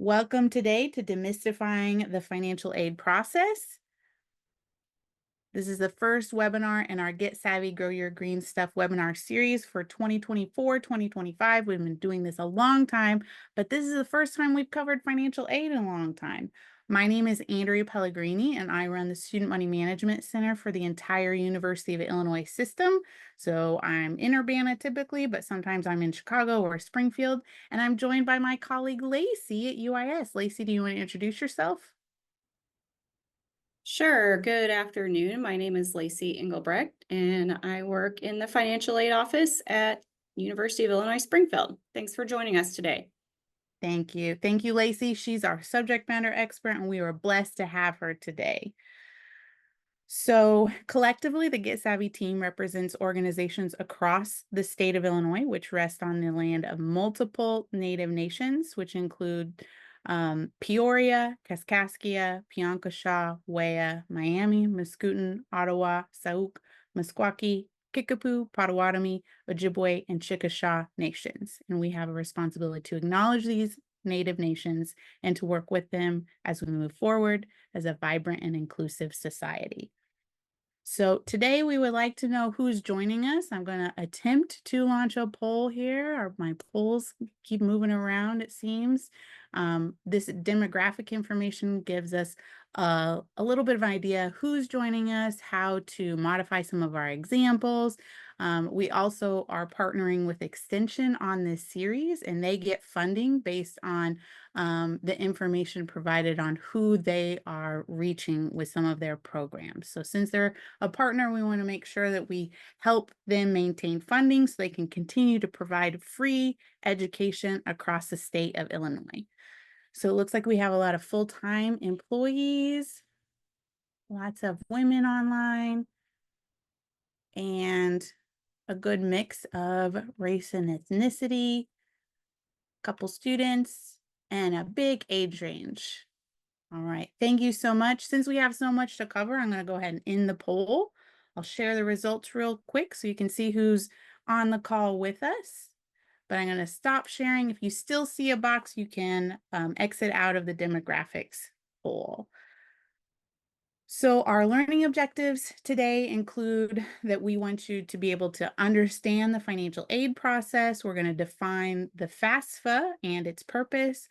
Welcome today to Demystifying the Financial Aid Process. This is the first webinar in our Get Savvy, Grow Your Green Stuff webinar series for 2024-2025. We've been doing this a long time, but this is the first time we've covered financial aid in a long time. My name is Andrea Pellegrini, and I run the Student Money Management Center for the entire University of Illinois system. So I'm in Urbana typically, but sometimes I'm in Chicago or Springfield, and I'm joined by my colleague Lacey at UIS. Lacey, do you want to introduce yourself? Sure. Good afternoon. My name is Lacey Engelbrecht, and I work in the financial aid office at University of Illinois Springfield. Thanks for joining us today. Thank you. Thank you, Lacey. She's our subject matter expert, and we were blessed to have her today. So collectively, the Get Savvy team represents organizations across the state of Illinois, which rest on the land of multiple Native nations, which include Peoria, Kaskaskia, Piankashaw, Wea, Miami, Mascoutin, Ottawa, Sauk, Meskwaki, Kickapoo, Potawatomi, Ojibwe, and Chickasha nations. And we have a responsibility to acknowledge these Native nations and to work with them as we move forward as a vibrant and inclusive society. So today we would like to know who's joining us. I'm going to attempt to launch a poll here. My polls keep moving around, it seems. This demographic information gives us a little bit of an idea who's joining us, how to modify some of our examples. We also are partnering with Extension on this series, and they get funding based on the information provided on who they are reaching with some of their programs. So since they're a partner, we want to make sure that we help them maintain funding so they can continue to provide free education across the state of Illinois. So it looks like we have a lot of full-time employees, lots of women online, and a good mix of race and ethnicity, a couple students, and a big age range. All right, thank you so much. Since we have so much to cover, I'm going to go ahead and end the poll. I'll share the results real quick so you can see who's on the call with us. But I'm going to stop sharing. If you still see a box, you can exit out of the demographics poll. So our learning objectives today include that we want you to be able to understand the financial aid process. We're going to define the FAFSA and its purpose.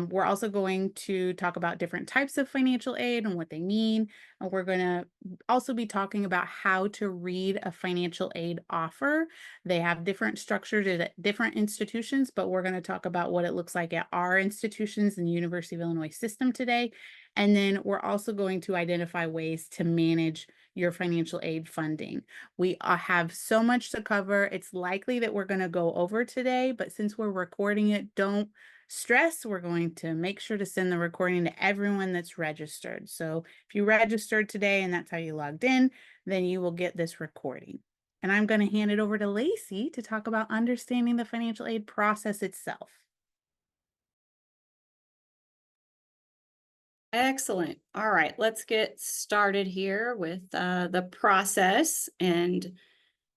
We're also going to talk about different types of financial aid and what they mean. And we're going to also be talking about how to read a financial aid offer. They have different structures at different institutions, but we're going to talk about what it looks like at our institutions in the University of Illinois system today. And then we're also going to identify ways to manage your financial aid funding. We have so much to cover. It's likely that we're going to go over today, but since we're recording it, don't stress. We're going to make sure to send the recording to everyone that's registered. So if you registered today and that's how you logged in, then you will get this recording. And I'm going to hand it over to Lacey to talk about understanding the financial aid process itself. Excellent. All right, let's get started here with the process. And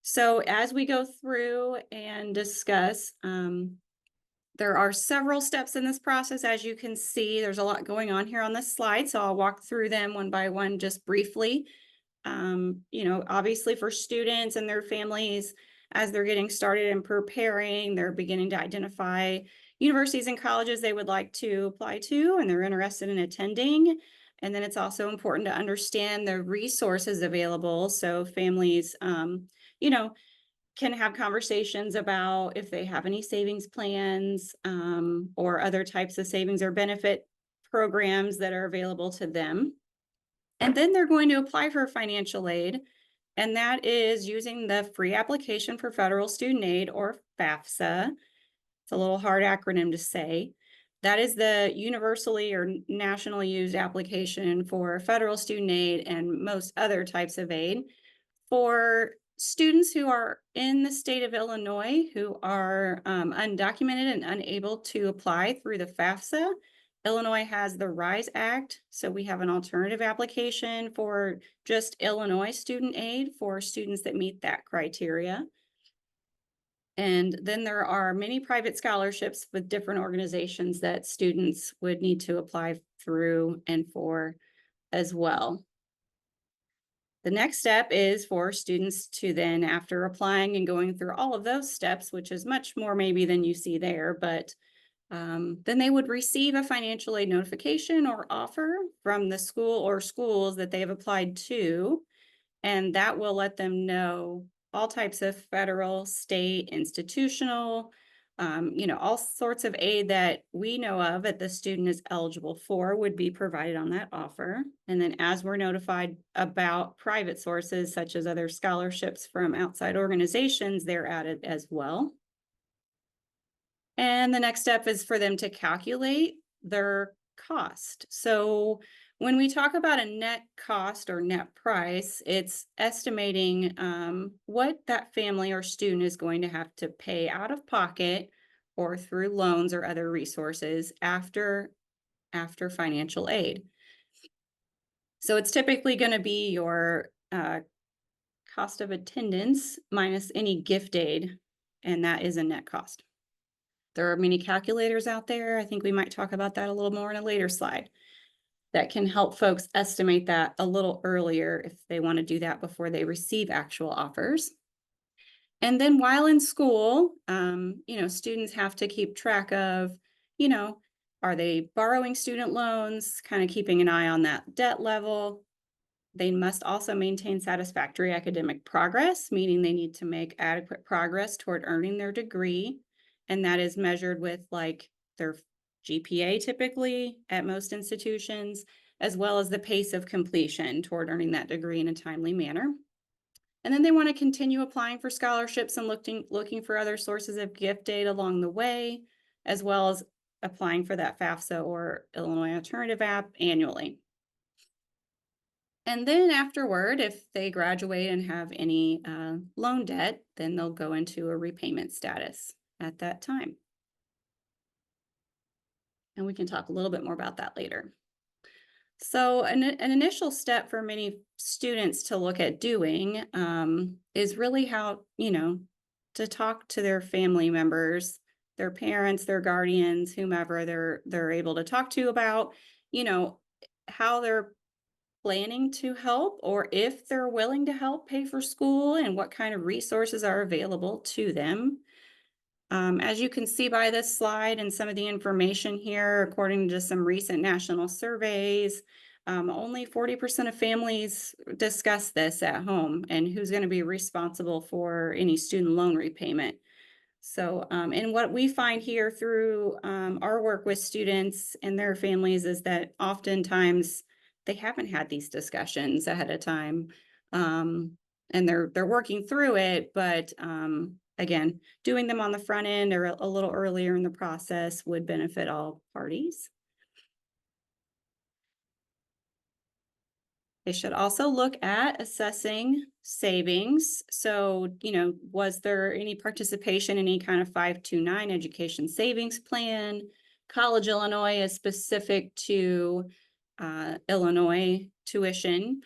so as we go through and discuss, there are several steps in this process. As you can see, there's a lot going on here on this slide, so I'll walk through them one by one just briefly. Obviously for students and their families, as they're getting started and preparing, they're beginning to identify universities and colleges they would like to apply to and they're interested in attending. And then it's also important to understand the resources available. So families, can have conversations about if they have any savings plans or other types of savings or benefit programs that are available to them. And then they're going to apply for financial aid, and that is using the free application for federal student aid, or FAFSA. It's a little hard acronym to say. That is the universally or nationally used application for federal student aid and most other types of aid for students who are in the state of Illinois who are undocumented and unable to apply through the FAFSA. Illinois has the RISE Act, so we have an alternative application for just Illinois student aid for students that meet that criteria. And then there are many private scholarships with different organizations that students would need to apply through and for as well. The next step is for students to then, after applying and going through all of those steps, which is much more maybe than you see there, but then they would receive a financial aid notification or offer from the school or schools that they have applied to, and that will let them know all types of federal, state, institutional, all sorts of aid that we know of that the student is eligible for would be provided on that offer. And then as we're notified about private sources, such as other scholarships from outside organizations, they're added as well. And the next step is for them to calculate their cost. So when we talk about a net cost or net price, it's estimating what that family or student is going to have to pay out of pocket or through loans or other resources after financial aid. So it's typically going to be your cost of attendance minus any gift aid, and that is a net cost. There are many calculators out there. I think we might talk about that a little more in a later slide that can help folks estimate that a little earlier if they want to do that before they receive actual offers. And then while in school, students have to keep track of, you know, are they borrowing student loans, kind of keeping an eye on that debt level. They must also maintain satisfactory academic progress, meaning they need to make adequate progress toward earning their degree. And that is measured with like their GPA typically at most institutions, as well as the pace of completion toward earning that degree in a timely manner. And then they want to continue applying for scholarships and looking for other sources of gift aid along the way, as well as applying for that FAFSA or Illinois Alternative App annually. And then afterward, if they graduate and have any loan debt, then they'll go into a repayment status at that time. And we can talk a little bit more about that later. So an initial step for many students to look at doing is really how, to talk to their family members, their parents, their guardians, whomever they're able to talk to about, how they're planning to help or if they're willing to help pay for school and what kind of resources are available to them. As you can see by this slide and some of the information here, according to some recent national surveys, only 40% of families discuss this at home and who's going to be responsible for any student loan repayment. So, and what we find here through our work with students and their families is that oftentimes they haven't had these discussions ahead of time, and they're working through it, but again, doing them on the front end or a little earlier in the process would benefit all parties. They should also look at assessing savings. So, was there any participation in any kind of 529 education savings plan? College Illinois is specific to Illinois tuition.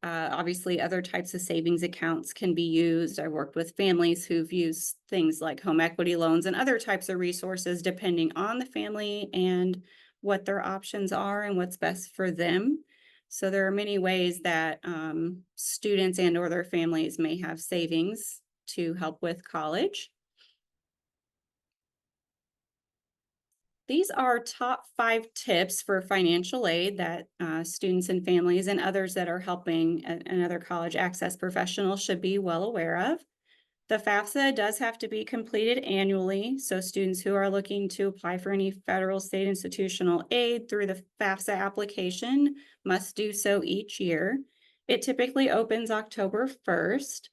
Obviously, other types of savings accounts can be used. I worked with families who've used things like home equity loans and other types of resources, depending on the family and what their options are and what's best for them. So there are many ways that students and or their families may have savings to help with college. These are top 5 tips for financial aid that students and families and others that are helping another college access professional should be well aware of. The FAFSA does have to be completed annually, so students who are looking to apply for any federal, state institutional aid through the FAFSA application must do so each year. It typically opens October 1st.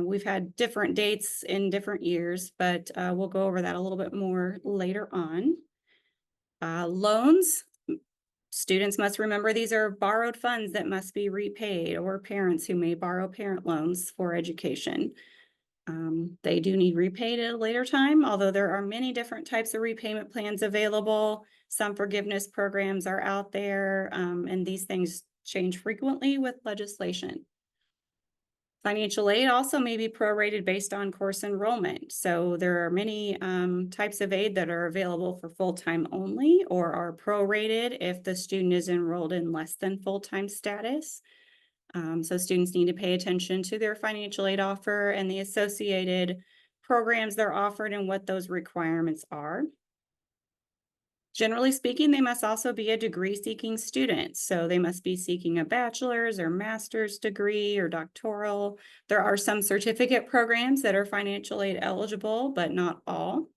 We've had different dates in different years, but we'll go over that a little bit more later on. Loans, students must remember these are borrowed funds that must be repaid, or parents who may borrow parent loans for education. They do need repaid at a later time, although there are many different types of repayment plans available. Some forgiveness programs are out there, and these things change frequently with legislation. Financial aid also may be prorated based on course enrollment. So there are many types of aid that are available for full-time only or are prorated if the student is enrolled in less than full-time status. So students need to pay attention to their financial aid offer and the associated programs they're offered and what those requirements are. Generally speaking, they must also be a degree-seeking student. So they must be seeking a bachelor's or master's degree or doctoral. There are some certificate programs that are financial aid eligible, but not all.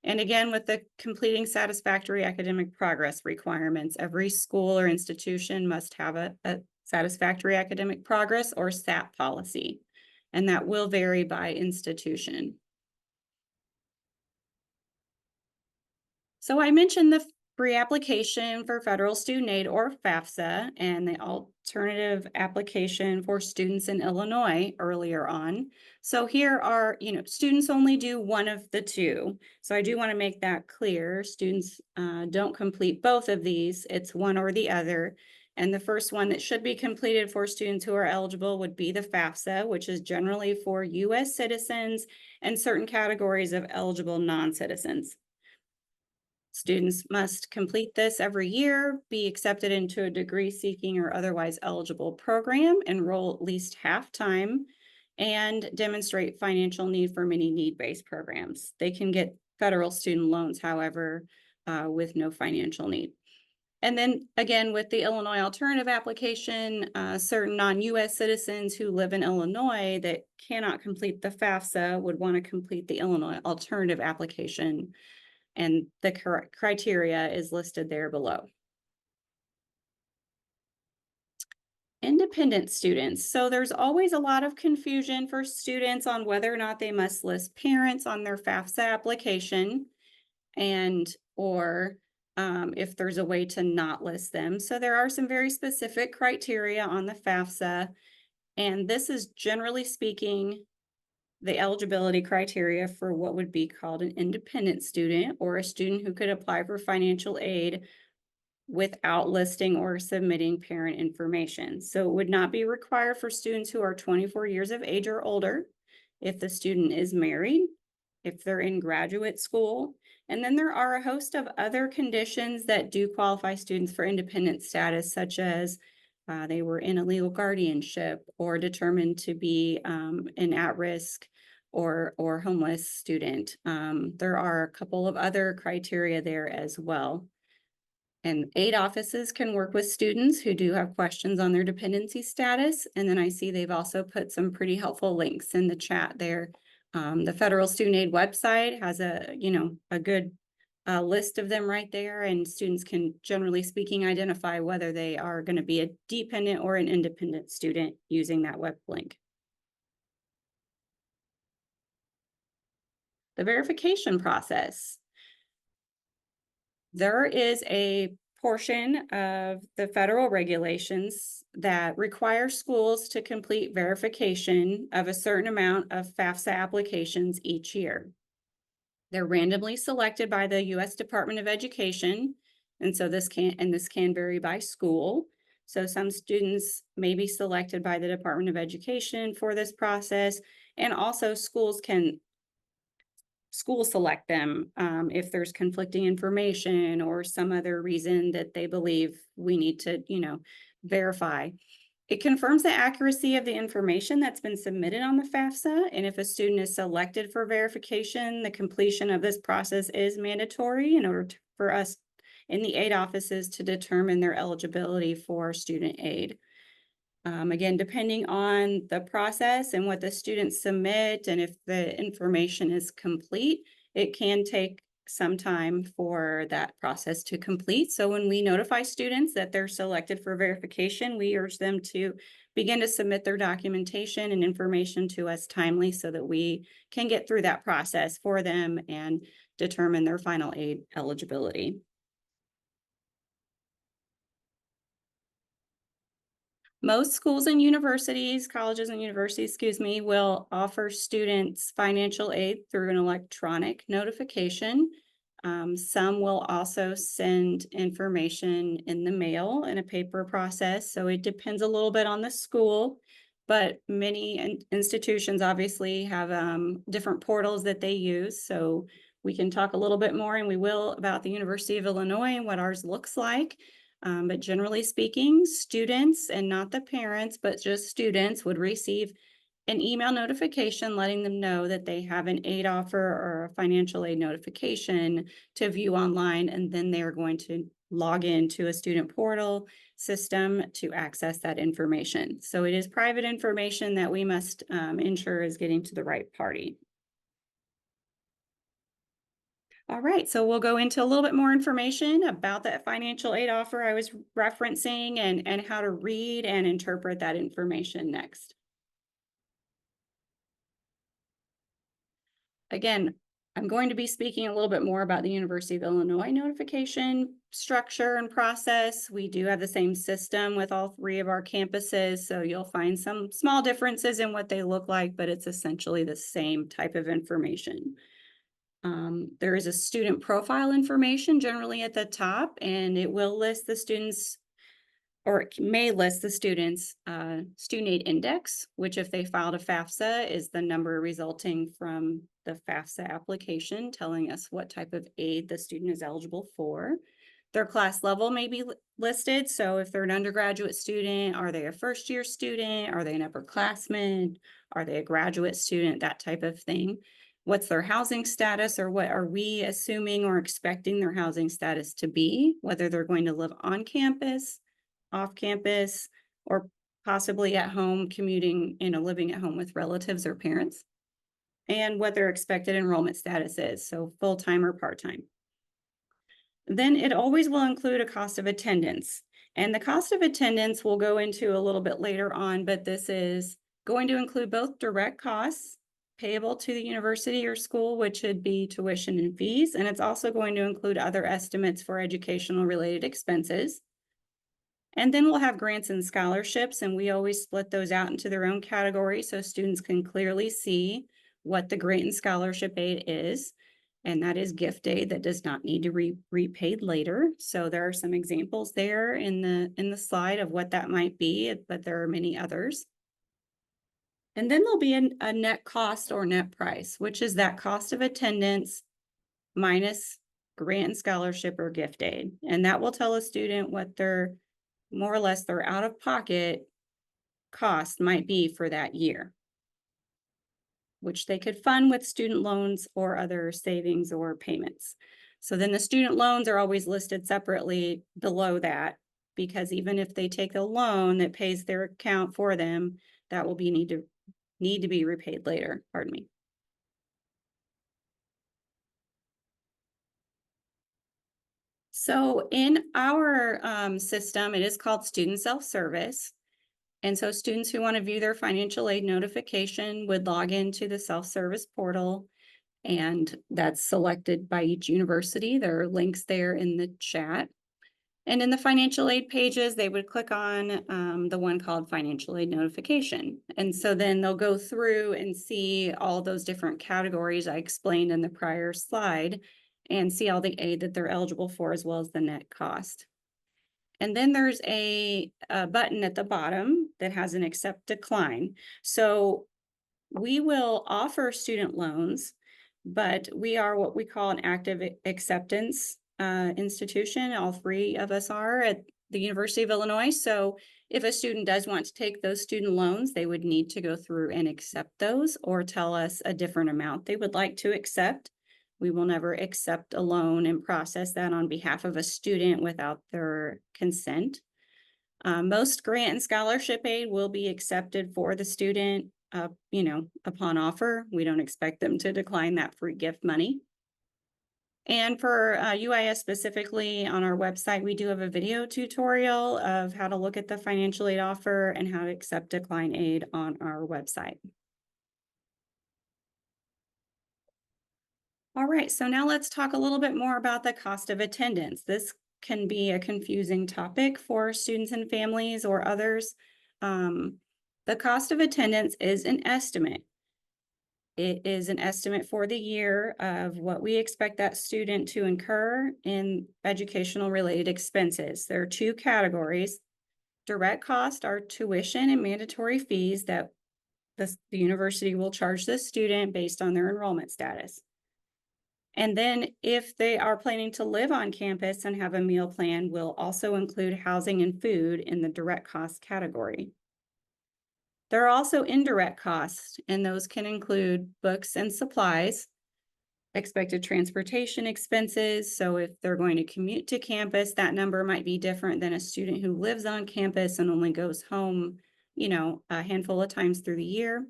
And again, with the completing satisfactory academic progress requirements, every school or institution must have a satisfactory academic progress or SAP policy, and that will vary by institution. So I mentioned the free application for federal student aid or FAFSA and the alternative application for students in Illinois earlier on. So here are, students only do one of the two. So I do want to make that clear. Students don't complete both of these. It's one or the other. And the first one that should be completed for students who are eligible would be the FAFSA, which is generally for U.S. citizens and certain categories of eligible non-citizens. Students must complete this every year, be accepted into a degree-seeking or otherwise eligible program, enroll at least half-time, and demonstrate financial need for many need-based programs. They can get federal student loans, however, with no financial need. And then again, with the Illinois alternative application, certain non-US citizens who live in Illinois that cannot complete the FAFSA would want to complete the Illinois alternative application, and the correct criteria is listed there below. Independent students. So there's always a lot of confusion for students on whether or not they must list parents on their FAFSA application or if there's a way to not list them. So there are some very specific criteria on the FAFSA, and this is generally speaking the eligibility criteria for what would be called an independent student or a student who could apply for financial aid without listing or submitting parent information. So it would not be required for students who are 24 years of age or older, if the student is married, if they're in graduate school. And then there are a host of other conditions that do qualify students for independent status, such as they were in a legal guardianship or determined to be an at-risk or homeless student. There are a couple of other criteria there as well. And aid offices can work with students who do have questions on their dependency status. And then I see they've also put some pretty helpful links in the chat there. The Federal Student Aid website has a good list of them right there, and students can, generally speaking, identify whether they are going to be a dependent or an independent student using that web link. The verification process. There is a portion of the federal regulations that require schools to complete verification of a certain amount of FAFSA applications each year. They're randomly selected by the U.S. Department of Education, and so this can vary by school. So some students may be selected by the Department of Education for this process, and also schools select them if there's conflicting information or some other reason that they believe we need to, verify. It confirms the accuracy of the information that's been submitted on the FAFSA, and if a student is selected for verification, the completion of this process is mandatory in order for us in the aid offices to determine their eligibility for student aid. Again, depending on the process and what the students submit, and if the information is complete, it can take some time for that process to complete. So when we notify students that they're selected for verification, we urge them to begin to submit their documentation and information to us timely so that we can get through that process for them and determine their final aid eligibility. Most schools and universities, colleges and universities, will offer students financial aid through an electronic notification. Some will also send information in the mail in a paper process. So it depends a little bit on the school, but many institutions obviously have different portals that they use. So we can talk a little bit more, and we will, about the University of Illinois and what ours looks like. But generally speaking, students, and not the parents, but just students, would receive an email notification letting them know that they have an aid offer or a financial aid notification to view online, and then they are going to log into a student portal system to access that information. So it is private information that we must ensure is getting to the right party. All right, so we'll go into a little bit more information about that financial aid offer I was referencing, and how to read and interpret that information next. Again, I'm going to be speaking a little bit more about the University of Illinois notification structure and process. We do have the same system with all three of our campuses, so you'll find some small differences in what they look like, but it's essentially the same type of information. There is a student profile information generally at the top, and it will list the students, or it may list the student's student aid index, which, if they filed a FAFSA, is the number resulting from the FAFSA application telling us what type of aid the student is eligible for. Their class level may be listed. So if they're an undergraduate student, are they a first-year student? Are they an upperclassman? Are they a graduate student? That type of thing. What's their housing status, or what are we assuming or expecting their housing status to be? Whether they're going to live on campus, off campus, or possibly at home commuting, living at home with relatives or parents, and what their expected enrollment status is, so full-time or part-time. Then it always will include a cost of attendance. And the cost of attendance we'll go into a little bit later on, but this is going to include both direct costs payable to the university or school, which would be tuition and fees, and it's also going to include other estimates for educational related expenses. And then we'll have grants and scholarships, and we always split those out into their own categories so students can clearly see what the grant and scholarship aid is. And that is gift aid that does not need to be repaid later. So there are some examples there in the slide of what that might be, but there are many others. And then there'll be a net cost or net price, which is that cost of attendance minus grant and scholarship or gift aid. And that will tell a student what their, more or less, their out-of-pocket cost might be for that year, which they could fund with student loans or other savings or payments. So then the student loans are always listed separately below that, because even if they take a loan that pays their account for them, that will be need to be repaid later. Pardon me. So in our system, it is called student self-service. And so students who want to view their financial aid notification would log into the self-service portal, and that's selected by each university. There are links there in the chat. And in the financial aid pages, they would click on the one called financial aid notification. And so then they'll go through and see all those different categories I explained in the prior slide, and see all the aid that they're eligible for, as well as the net cost. And then there's a button at the bottom that has an accept decline. So we will offer student loans, but we are what we call an active acceptance institution. All three of us are at the University of Illinois. So if a student does want to take those student loans, they would need to go through and accept those, or tell us a different amount they would like to accept. We will never accept a loan and process that on behalf of a student without their consent. Most grant and scholarship aid will be accepted for the student, upon offer. We don't expect them to decline that free gift money. And for UIS specifically, on our website, we do have a video tutorial of how to look at the financial aid offer and how to accept decline aid on our website. All right, so now let's talk a little bit more about the cost of attendance. This can be a confusing topic for students and families or others. The cost of attendance is an estimate. It is an estimate for the year of what we expect that student to incur in educational related expenses. There are two categories. Direct costs are tuition and mandatory fees that the university will charge the student based on their enrollment status. And then if they are planning to live on campus and have a meal plan, we'll also include housing and food in the direct cost category. There are also indirect costs, and those can include books and supplies, expected transportation expenses. So if they're going to commute to campus, that number might be different than a student who lives on campus and only goes home, a handful of times through the year.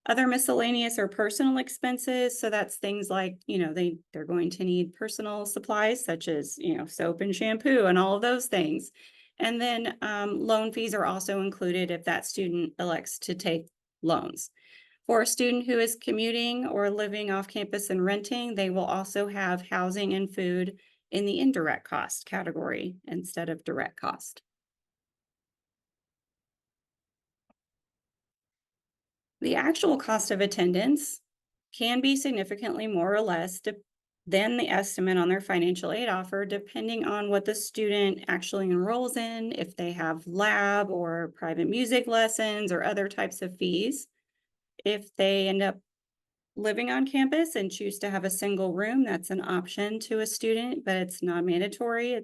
Other miscellaneous or personal expenses. So that's things like, they're going to need personal supplies such as, soap and shampoo and all of those things. And then loan fees are also included if that student elects to take loans. For a student who is commuting or living off campus and renting, they will also have housing and food in the indirect cost category instead of direct cost. The actual cost of attendance can be significantly more or less than the estimate on their financial aid offer, depending on what the student actually enrolls in, if they have lab or private music lessons or other types of fees. If they end up living on campus and choose to have a single room, that's an option to a student, but it's not mandatory.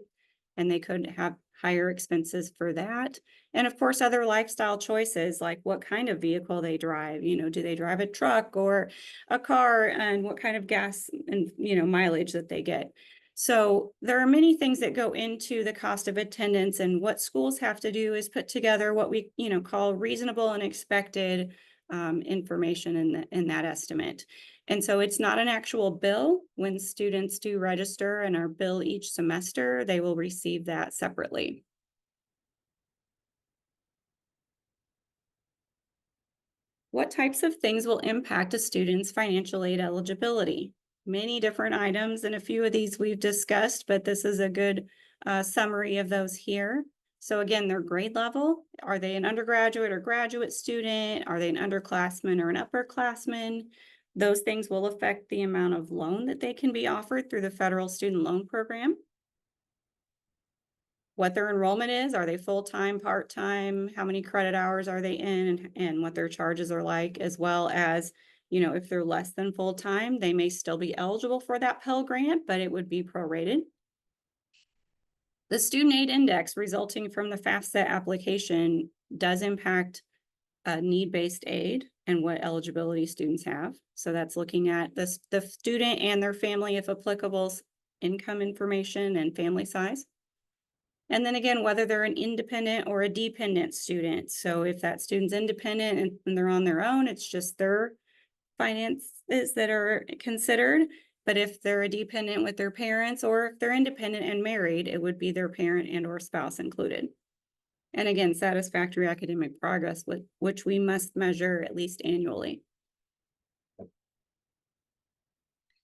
And they could have higher expenses for that. And of course, other lifestyle choices like what kind of vehicle they drive. Do they drive a truck or a car, and what kind of gas and mileage that they get. So there are many things that go into the cost of attendance, and what schools have to do is put together what we call reasonable and expected information in that estimate. And so it's not an actual bill. When students do register and are billed each semester, they will receive that separately. What types of things will impact a student's financial aid eligibility? Many different items, and a few of these we've discussed, but this is a good summary of those here. So again, their grade level. Are they an undergraduate or graduate student? Are they an underclassman or an upperclassman? Those things will affect the amount of loan that they can be offered through the federal student loan program. What their enrollment is, are they full-time, part-time, how many credit hours are they in, and what their charges are like, as well as, if they're less than full-time, they may still be eligible for that Pell Grant, but it would be prorated. The student aid index resulting from the FAFSA application does impact need-based aid and what eligibility students have. So that's looking at the student and their family, if applicable, income information and family size. And then again, whether they're an independent or a dependent student. So if that student's independent and they're on their own, it's just their finances that are considered. But if they're a dependent with their parents, or if they're independent and married, it would be their parent and or spouse included. And again, satisfactory academic progress, which we must measure at least annually.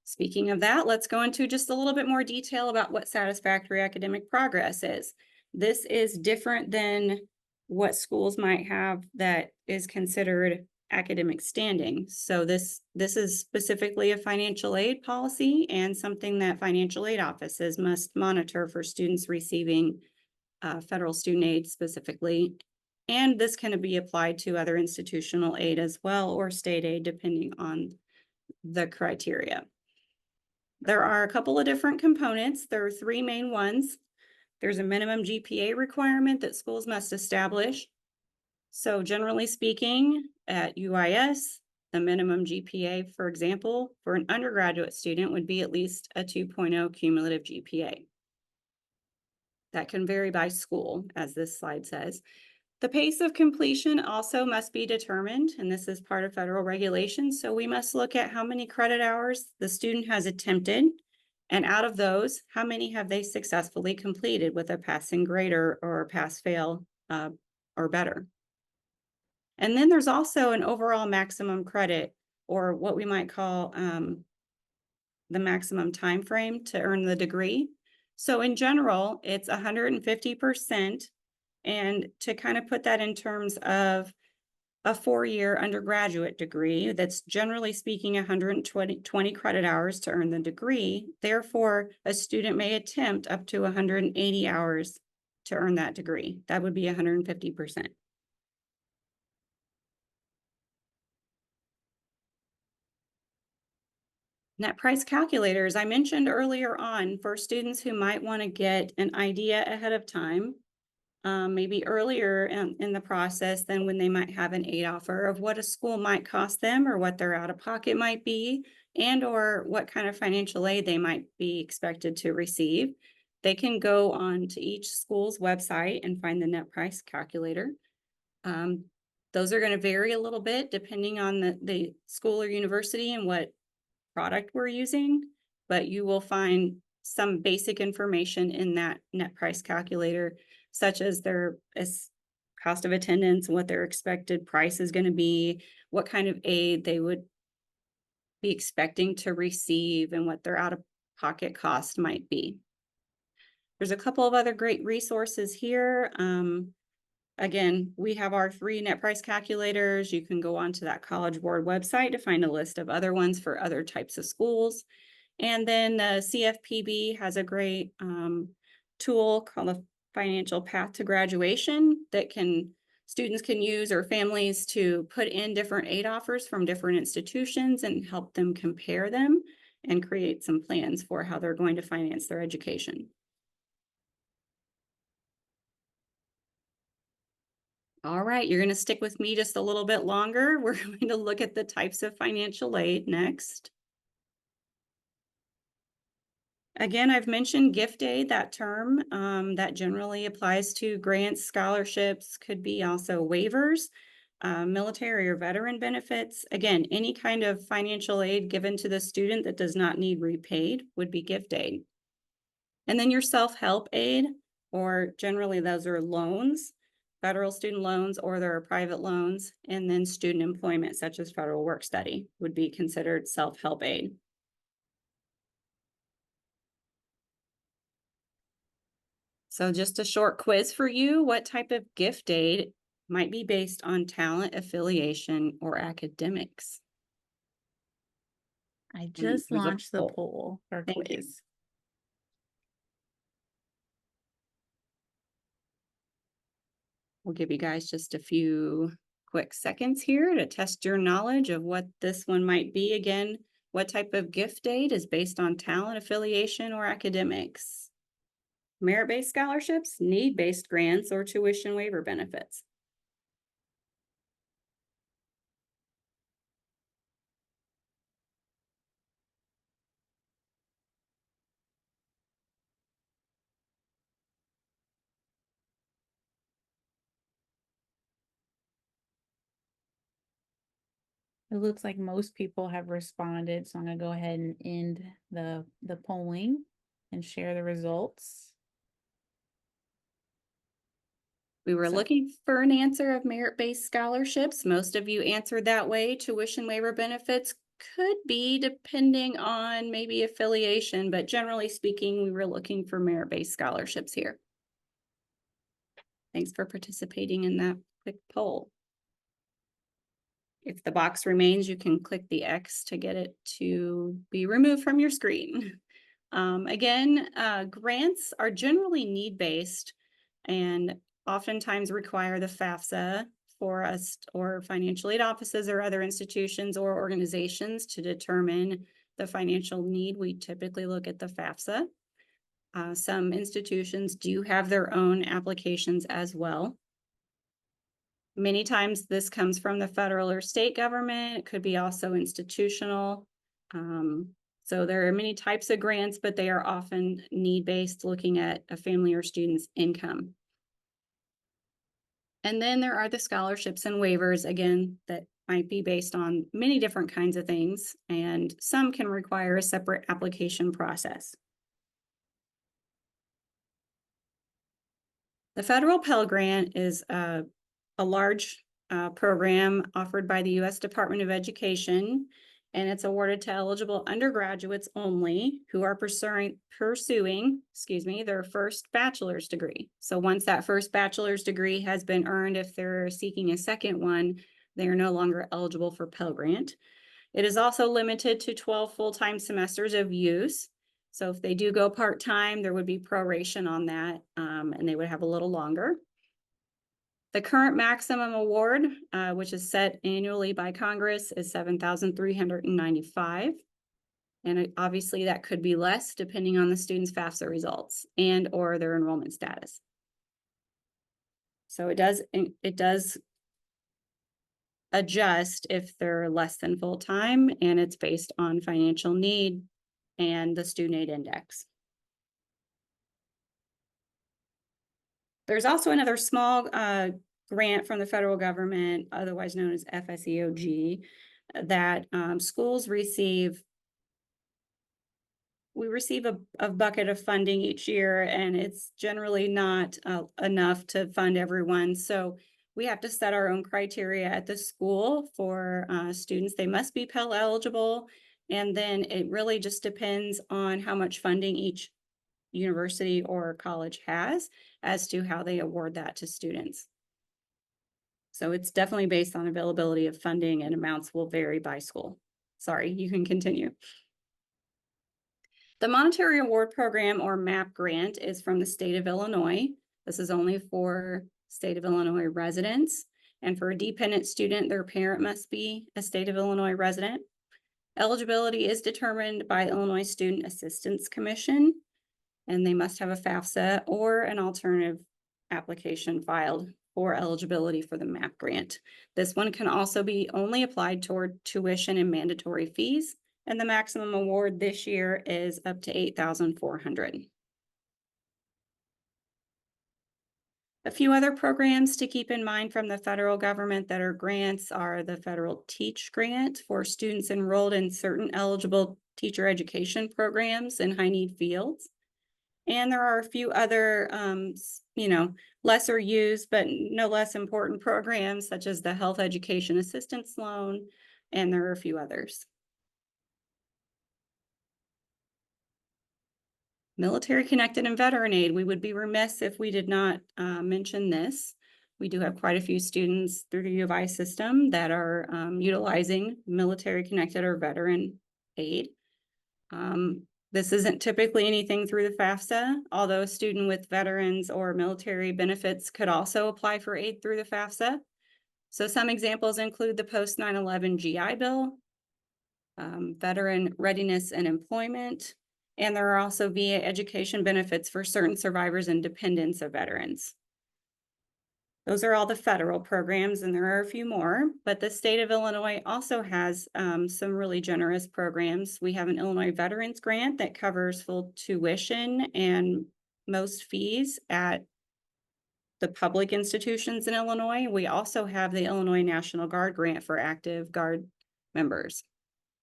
Speaking of that, let's go into just a little bit more detail about what satisfactory academic progress is. This is different than what schools might have that is considered academic standing. So this is specifically a financial aid policy and something that financial aid offices must monitor for students receiving federal student aid specifically. And this can be applied to other institutional aid as well, or state aid, depending on the criteria. There are a couple of different components. There are three main ones. There's a minimum GPA requirement that schools must establish. So generally speaking, at UIS, the minimum GPA, for example, for an undergraduate student would be at least a 2.0 cumulative GPA. That can vary by school, as this slide says. The pace of completion also must be determined, and this is part of federal regulations. So we must look at how many credit hours the student has attempted, and out of those, how many have they successfully completed with a passing grade or pass-fail or better. And then there's also an overall maximum credit, or what we might call the maximum time frame to earn the degree. So in general, it's 150%. And to kind of put that in terms of a 4-year undergraduate degree, that's generally speaking 120 credit hours to earn the degree. Therefore, a student may attempt up to 180 hours to earn that degree. That would be 150%. Net price calculators, I mentioned earlier on for students who might want to get an idea ahead of time, maybe earlier in the process than when they might have an aid offer of what a school might cost them or what their out of pocket might be, and or what kind of financial aid they might be expected to receive. They can go on to each school's website and find the net price calculator. Um, those are going to vary a little bit depending on the school or university and what product we're using, but you will find some basic information in that net price calculator, such as their cost of attendance, what their expected price is going to be, what kind of aid they would be expecting to receive, and what their out of pocket cost might be. There's a couple of other great resources here. Again, we have our 3 net price calculators. You can go onto that College Board website to find a list of other ones for other types of schools. And then the CFPB has a great tool called the Financial Path to Graduation that students can use, or families, to put in different aid offers from different institutions and help them compare them and create some plans for how they're going to finance their education. All right, you're going to stick with me just a little bit longer. We're going to look at the types of financial aid next. Again, I've mentioned gift aid, that term that generally applies to grants, scholarships, could be also waivers, military or veteran benefits. Again, any kind of financial aid given to the student that does not need repaid would be gift aid. And then your self-help aid, or generally those are loans, federal student loans, or there are private loans, and then student employment, such as federal work study, would be considered self-help aid. So just a short quiz for you. What type of gift aid might be based on talent, affiliation, or academics? I And just there's a launched the poll. poll for Thank you. quiz. We'll give you guys just a few quick seconds here to test your knowledge of what this one might be. Again, what type of gift aid is based on talent, affiliation, or academics? Merit-based scholarships, need-based grants, or tuition waiver benefits? It looks like most people have responded, so I'm gonna go ahead and end the polling and share the results. We were So looking for an answer of merit-based scholarships. Most of you answered that way. Tuition waiver benefits could be depending on maybe affiliation, but generally speaking, we were looking for merit-based scholarships here. Thanks for participating in that quick poll. If the box remains, you can click the X to get it to be removed from your screen. Again, grants are generally need-based and oftentimes require the FAFSA for us, or financial aid offices or other institutions or organizations, to determine the financial need. We typically look at the FAFSA. Some institutions do have their own applications as well. Many times this comes from the federal or state government. It could be also institutional. So there are many types of grants, but they are often need-based, looking at a family or student's income. And then there are the scholarships and waivers, again, that might be based on many different kinds of things, and some can require a separate application process. The federal Pell Grant is a large program offered by the U.S. Department of Education, and it's awarded to eligible undergraduates only who are pursuing their first bachelor's degree. So once that first bachelor's degree has been earned, if they're seeking a second one, they are no longer eligible for Pell Grant. It is also limited to 12 full-time semesters of use. So if they do go part-time, there would be proration on that, and they would have a little longer. The current maximum award, which is set annually by Congress, is $7,395. And obviously that could be less depending on the student's FAFSA results and or their enrollment status. So it does adjust if they're less than full-time, and it's based on financial need and the student aid index. There's also another small grant from the federal government, otherwise known as FSEOG, that schools receive. We receive a bucket of funding each year, and it's generally not enough to fund everyone. So we have to set our own criteria at the school for students. They must be Pell eligible. And then it really just depends on how much funding each university or college has as to how they award that to students. So it's definitely based on availability of funding, and amounts will vary by school. Sorry, you can continue. The Monetary Award Program, or MAP grant, is from the state of Illinois. This is only for state of Illinois residents. And for a dependent student, their parent must be a state of Illinois resident. Eligibility is determined by Illinois Student Assistance Commission, and they must have a FAFSA or an alternative application filed for eligibility for the MAP grant. This one can also be only applied toward tuition and mandatory fees, and the maximum award this year is up to $8,400. A few other programs to keep in mind from the federal government that are grants are the Federal Teach Grant for students enrolled in certain eligible teacher education programs in high-need fields. And there are a few other, lesser used but no less important programs, such as the Health Education Assistance Loan, and there are a few others. Military Connected and Veteran Aid. We would be remiss if we did not mention this. We do have quite a few students through the U of I system that are utilizing Military Connected or Veteran Aid. This isn't typically anything through the FAFSA, although a student with veterans or military benefits could also apply for aid through the FAFSA. So some examples include the post 9/11 GI Bill, Veteran Readiness and Employment, and there are also VA education benefits for certain survivors and dependents of veterans. Those are all the federal programs, and there are a few more, but the state of Illinois also has some really generous programs. We have an Illinois Veterans Grant that covers full tuition and most fees at the public institutions in Illinois. We also have the Illinois National Guard Grant for active Guard members.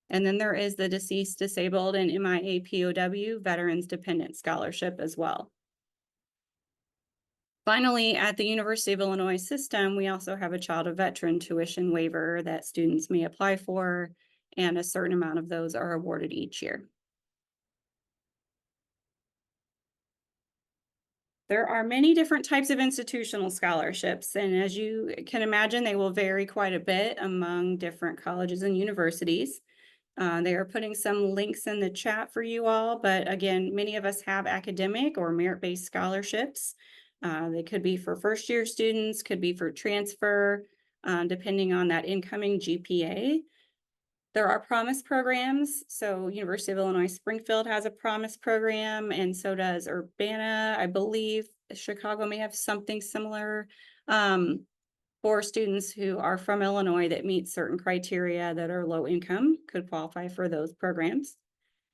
And then there is the Deceased, Disabled, and MIA POW Veterans Dependent Scholarship as well. Finally, at the University of Illinois system, we also have a Child of Veteran tuition waiver that students may apply for, and a certain amount of those are awarded each year. There are many different types of institutional scholarships, and as you can imagine, they will vary quite a bit among different colleges and universities. They are putting some links in the chat for you all, but again, many of us have academic or merit-based scholarships. They could be for first-year students, could be for transfer, depending on that incoming GPA. There are promise programs. So University of Illinois Springfield has a promise program, and so does Urbana. I believe Chicago may have something similar. For students who are from Illinois that meet certain criteria that are low income could qualify for those programs.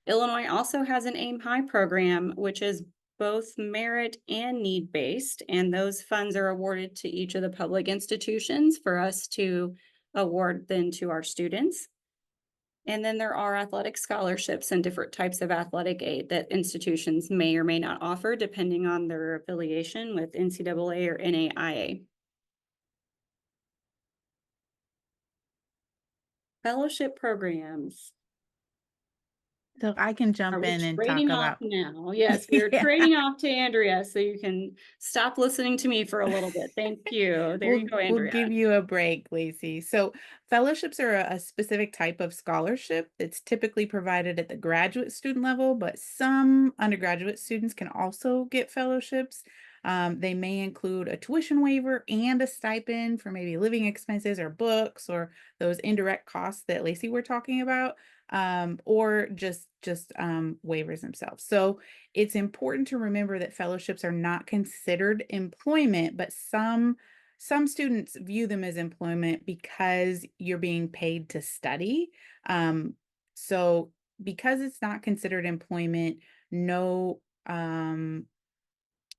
Illinois also has an Aim High program, which is both merit and need-based, and those funds are awarded to each of the public institutions for us to award then to our students. And then there are athletic scholarships and different types of athletic aid that institutions may or may not offer depending on their affiliation with NCAA or NAIA. Fellowship programs. So I can Are jump we in and talk trading off about now? Yes, we are yeah. trading off to Andrea, so you can stop listening to me for a little bit. Thank you. There you go, We'll Andrea. give you a break, Lacey. So fellowships are a specific type of scholarship that's typically provided at the graduate student level, but some undergraduate students can also get fellowships. They may include a tuition waiver and a stipend for maybe living expenses or books or those indirect costs that Lacey were talking about, or just waivers themselves. So it's important to remember that fellowships are not considered employment, but some students view them as employment because you're being paid to study. So because it's not considered employment, no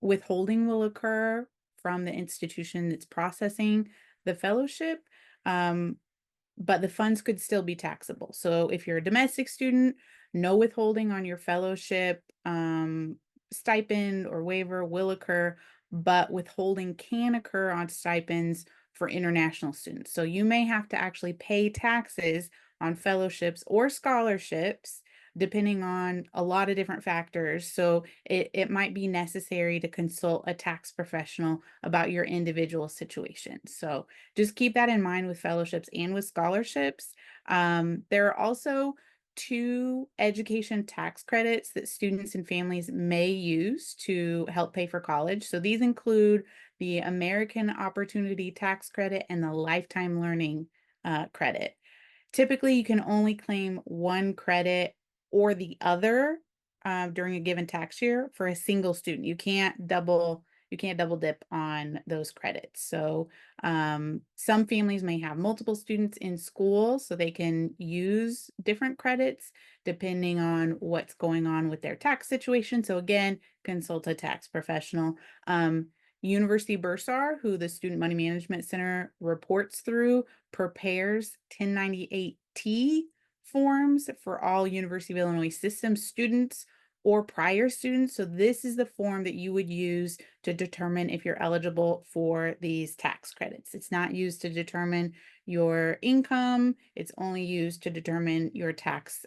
withholding will occur from the institution that's processing the fellowship. Um, but the funds could still be taxable. So if you're a domestic student, no withholding on your fellowship stipend or waiver will occur, but withholding can occur on stipends for international students. So you may have to actually pay taxes on fellowships or scholarships depending on a lot of different factors. So it might be necessary to consult a tax professional about your individual situation. So just keep that in mind with fellowships and with scholarships. There are also two education tax credits that students and families may use to help pay for college. So these include the American Opportunity Tax Credit and the Lifetime Learning Credit. Typically, you can only claim one credit or the other during a given tax year for a single student. You can't double dip on those credits. So some families may have multiple students in school, so they can use different credits depending on what's going on with their tax situation. So again, consult a tax professional. University Bursar, who the Student Money Management Center reports through, prepares 1098-T forms for all University of Illinois system students or prior students. So this is the form that you would use to determine if you're eligible for these tax credits. It's not used to determine your income. It's only used to determine your tax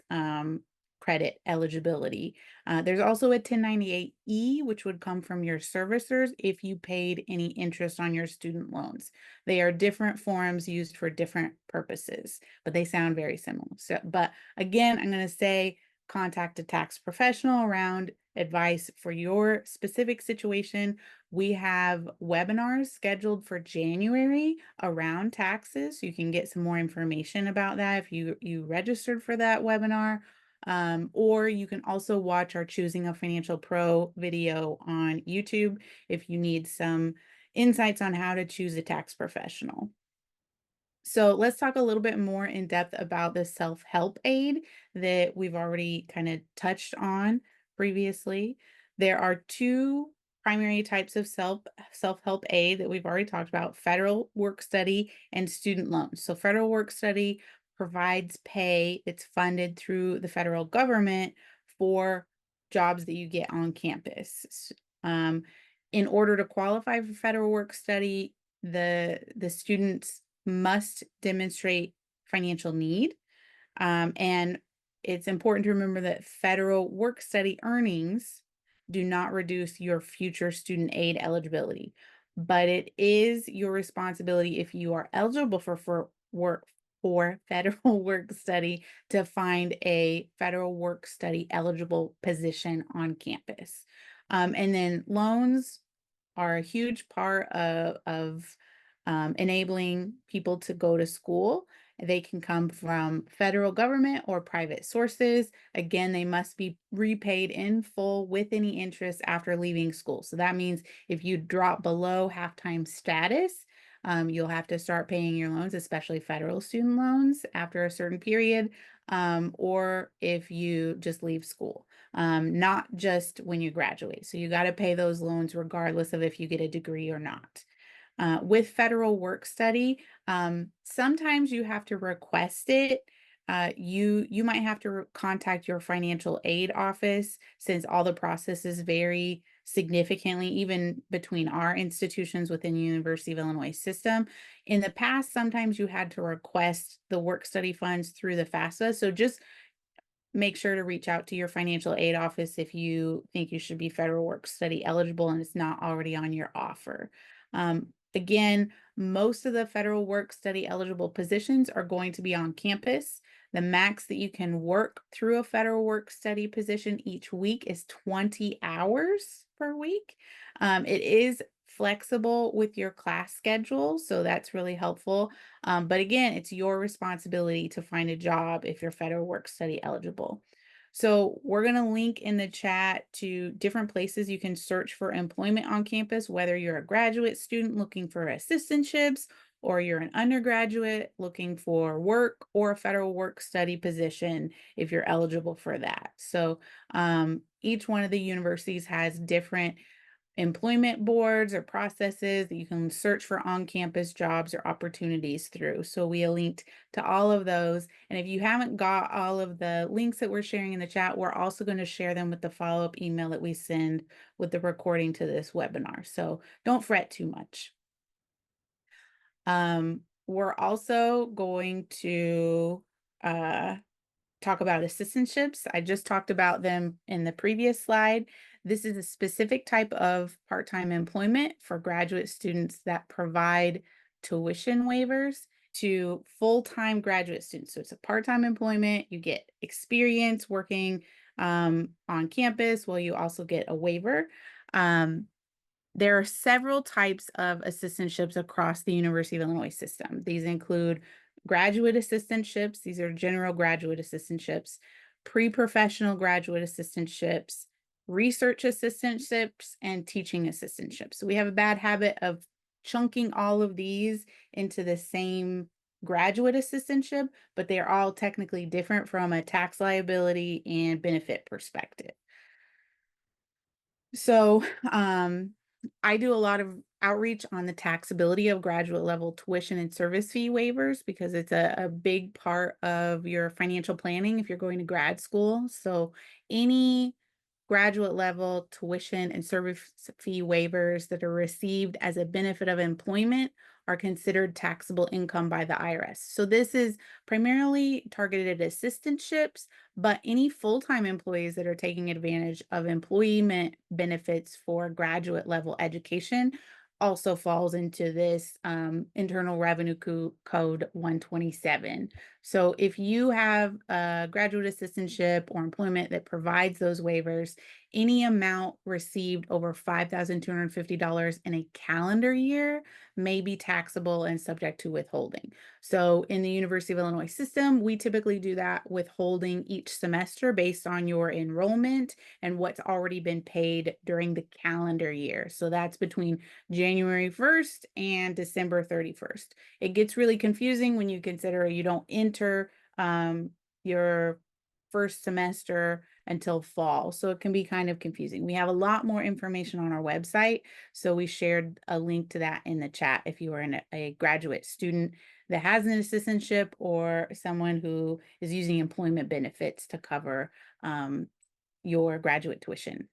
credit eligibility. There's also a 1098-E, which would come from your servicers if you paid any interest on your student loans. They are different forms used for different purposes, but they sound very similar. So, but again, I'm going to say contact a tax professional around advice for your specific situation. We have webinars scheduled for January around taxes. You can get some more information about that if you registered for that webinar. Or you can also watch our Choosing a Financial Pro video on YouTube if you need some insights on how to choose a tax professional. So let's talk a little bit more in depth about the self-help aid that we've already kind of touched on previously. There are two primary types of self-help aid that we've already talked about: federal work study and student loans. So federal work study provides pay. It's funded through the federal government for jobs that you get on campus. Um, in order to qualify for federal work study, the students must demonstrate financial need. And it's important to remember that federal work study earnings do not reduce your future student aid eligibility, but it is your responsibility if you are eligible for federal work study to find a federal work study eligible position on campus. And then loans are a huge part of enabling people to go to school. They can come from federal government or private sources. Again, they must be repaid in full with any interest after leaving school. So that means if you drop below half-time status, you'll have to start paying your loans, especially federal student loans, after a certain period, or if you just leave school, not just when you graduate. So you got to pay those loans regardless of if you get a degree or not. With federal work study, sometimes you have to request it. You might have to contact your financial aid office since all the processes vary significantly, even between our institutions within the University of Illinois system. In the past, sometimes you had to request the work study funds through the FAFSA. So just make sure to reach out to your financial aid office if you think you should be federal work study eligible and it's not already on your offer. Again, most of the federal work study eligible positions are going to be on campus. The max that you can work through a federal work study position each week is 20 hours per week. It is flexible with your class schedule, so that's really helpful. But again, it's your responsibility to find a job if you're federal work study eligible. So we're going to link in the chat to different places you can search for employment on campus, whether you're a graduate student looking for assistantships or you're an undergraduate looking for work or a federal work study position if you're eligible for that. So each one of the universities has different employment boards or processes that you can search for on-campus jobs or opportunities through. So we linked to all of those. And if you haven't got all of the links that we're sharing in the chat, we're also going to share them with the follow-up email that we send with the recording to this webinar. So don't fret too much. We're also going to talk about assistantships. I just talked about them in the previous slide. This is a specific type of part-time employment for graduate students that provide tuition waivers to full-time graduate students. So it's a part-time employment. You get experience working on campus while you also get a waiver. There are several types of assistantships across the University of Illinois system. These include graduate assistantships. These are general graduate assistantships, pre-professional graduate assistantships, research assistantships, and teaching assistantships. So we have a bad habit of chunking all of these into the same graduate assistantship, but they are all technically different from a tax liability and benefit perspective. So, I do a lot of outreach on the taxability of graduate level tuition and service fee waivers because it's a big part of your financial planning if you're going to grad school. So any graduate level tuition and service fee waivers that are received as a benefit of employment are considered taxable income by the IRS. So this is primarily targeted at assistantships, but any full-time employees that are taking advantage of employment benefits for graduate level education also falls into this Internal Revenue Code 127. So if you have a graduate assistantship or employment that provides those waivers, any amount received over $5,250 in a calendar year may be taxable and subject to withholding. So in the University of Illinois system, we typically do that withholding each semester based on your enrollment and what's already been paid during the calendar year. So that's between January 1st and December 31st. It gets really confusing when you consider you don't enter your first semester until fall. So it can be kind of confusing. We have a lot more information on our website. So we shared a link to that in the chat if you are a graduate student that has an assistantship or someone who is using employment benefits to cover your graduate tuition.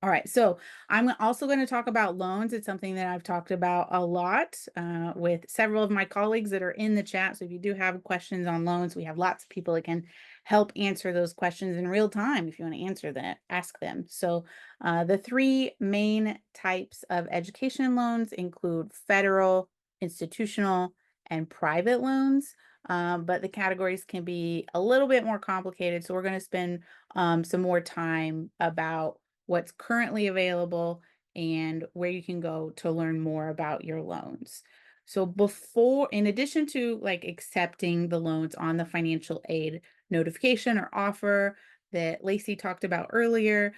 All right, so I'm also going to talk about loans. It's something that I've talked about a lot with several of my colleagues that are in the chat. So if you do have questions on loans, we have lots of people that can help answer those questions in real time if you want to answer that, ask them. So the three main types of education loans include federal, institutional, and private loans. But the categories can be a little bit more complicated. So we're going to spend some more time about what's currently available and where you can go to learn more about your loans. So in addition to like accepting the loans on the financial aid notification or offer that Lacey talked about earlier,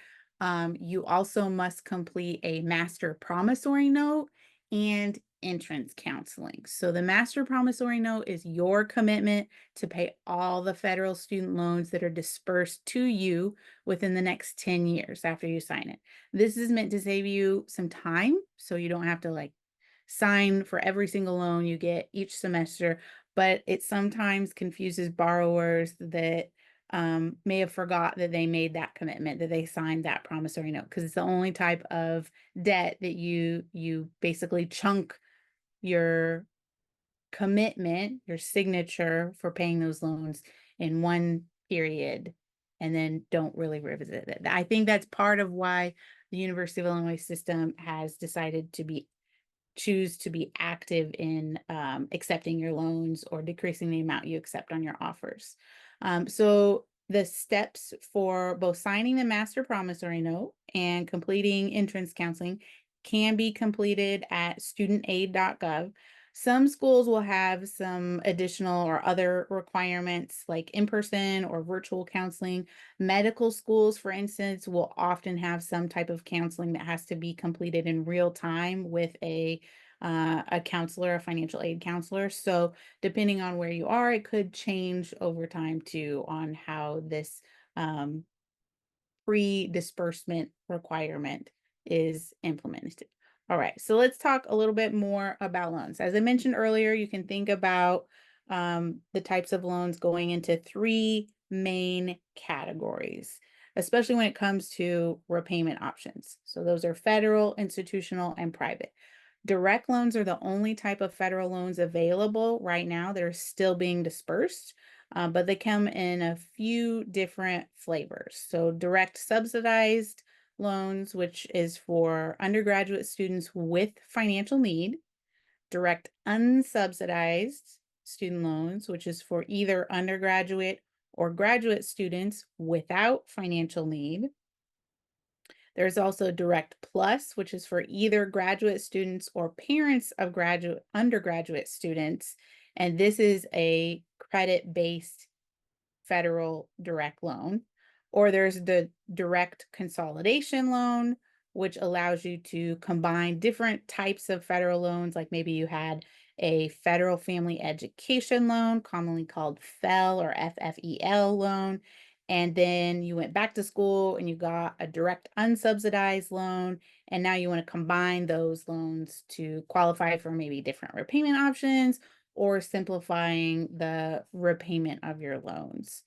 you also must complete a master promissory note and entrance counseling. So the master promissory note is your commitment to pay all the federal student loans that are dispersed to you within the next 10 years after you sign it. This is meant to save you some time so you don't have to like sign for every single loan you get each semester, but it sometimes confuses borrowers that may have forgot that they made that commitment, that they signed that promissory note, because it's the only type of debt that you basically chunk your commitment, your signature for paying those loans in one period, and then don't really revisit it. I think that's part of why the University of Illinois system has decided to be choose to be active in accepting your loans or decreasing the amount you accept on your offers. So the steps for both signing the master promissory note and completing entrance counseling can be completed at studentaid.gov. Some schools will have some additional or other requirements like in-person or virtual counseling. Medical schools, for instance, will often have some type of counseling that has to be completed in real time with a counselor, a financial aid counselor. So depending on where you are, it could change over time too on how this um, pre-disbursement requirement is implemented. All right, so let's talk a little bit more about loans. As I mentioned earlier, you can think about the types of loans going into three main categories, especially when it comes to repayment options. So those are federal, institutional, and private. Direct loans are the only type of federal loans available right now that are still being dispersed, but they come in a few different flavors. So, direct subsidized loans, which is for undergraduate students with financial need, direct unsubsidized student loans, which is for either undergraduate or graduate students without financial need. There's also Direct Plus, which is for either graduate students or parents of undergraduate students. And this is a credit-based federal direct loan. Or there's the direct consolidation loan, which allows you to combine different types of federal loans. Like maybe you had a federal family education loan, commonly called FEL or FFEL loan. And then you went back to school and you got a direct unsubsidized loan. And now you want to combine those loans to qualify for maybe different repayment options or simplifying the repayment of your loans.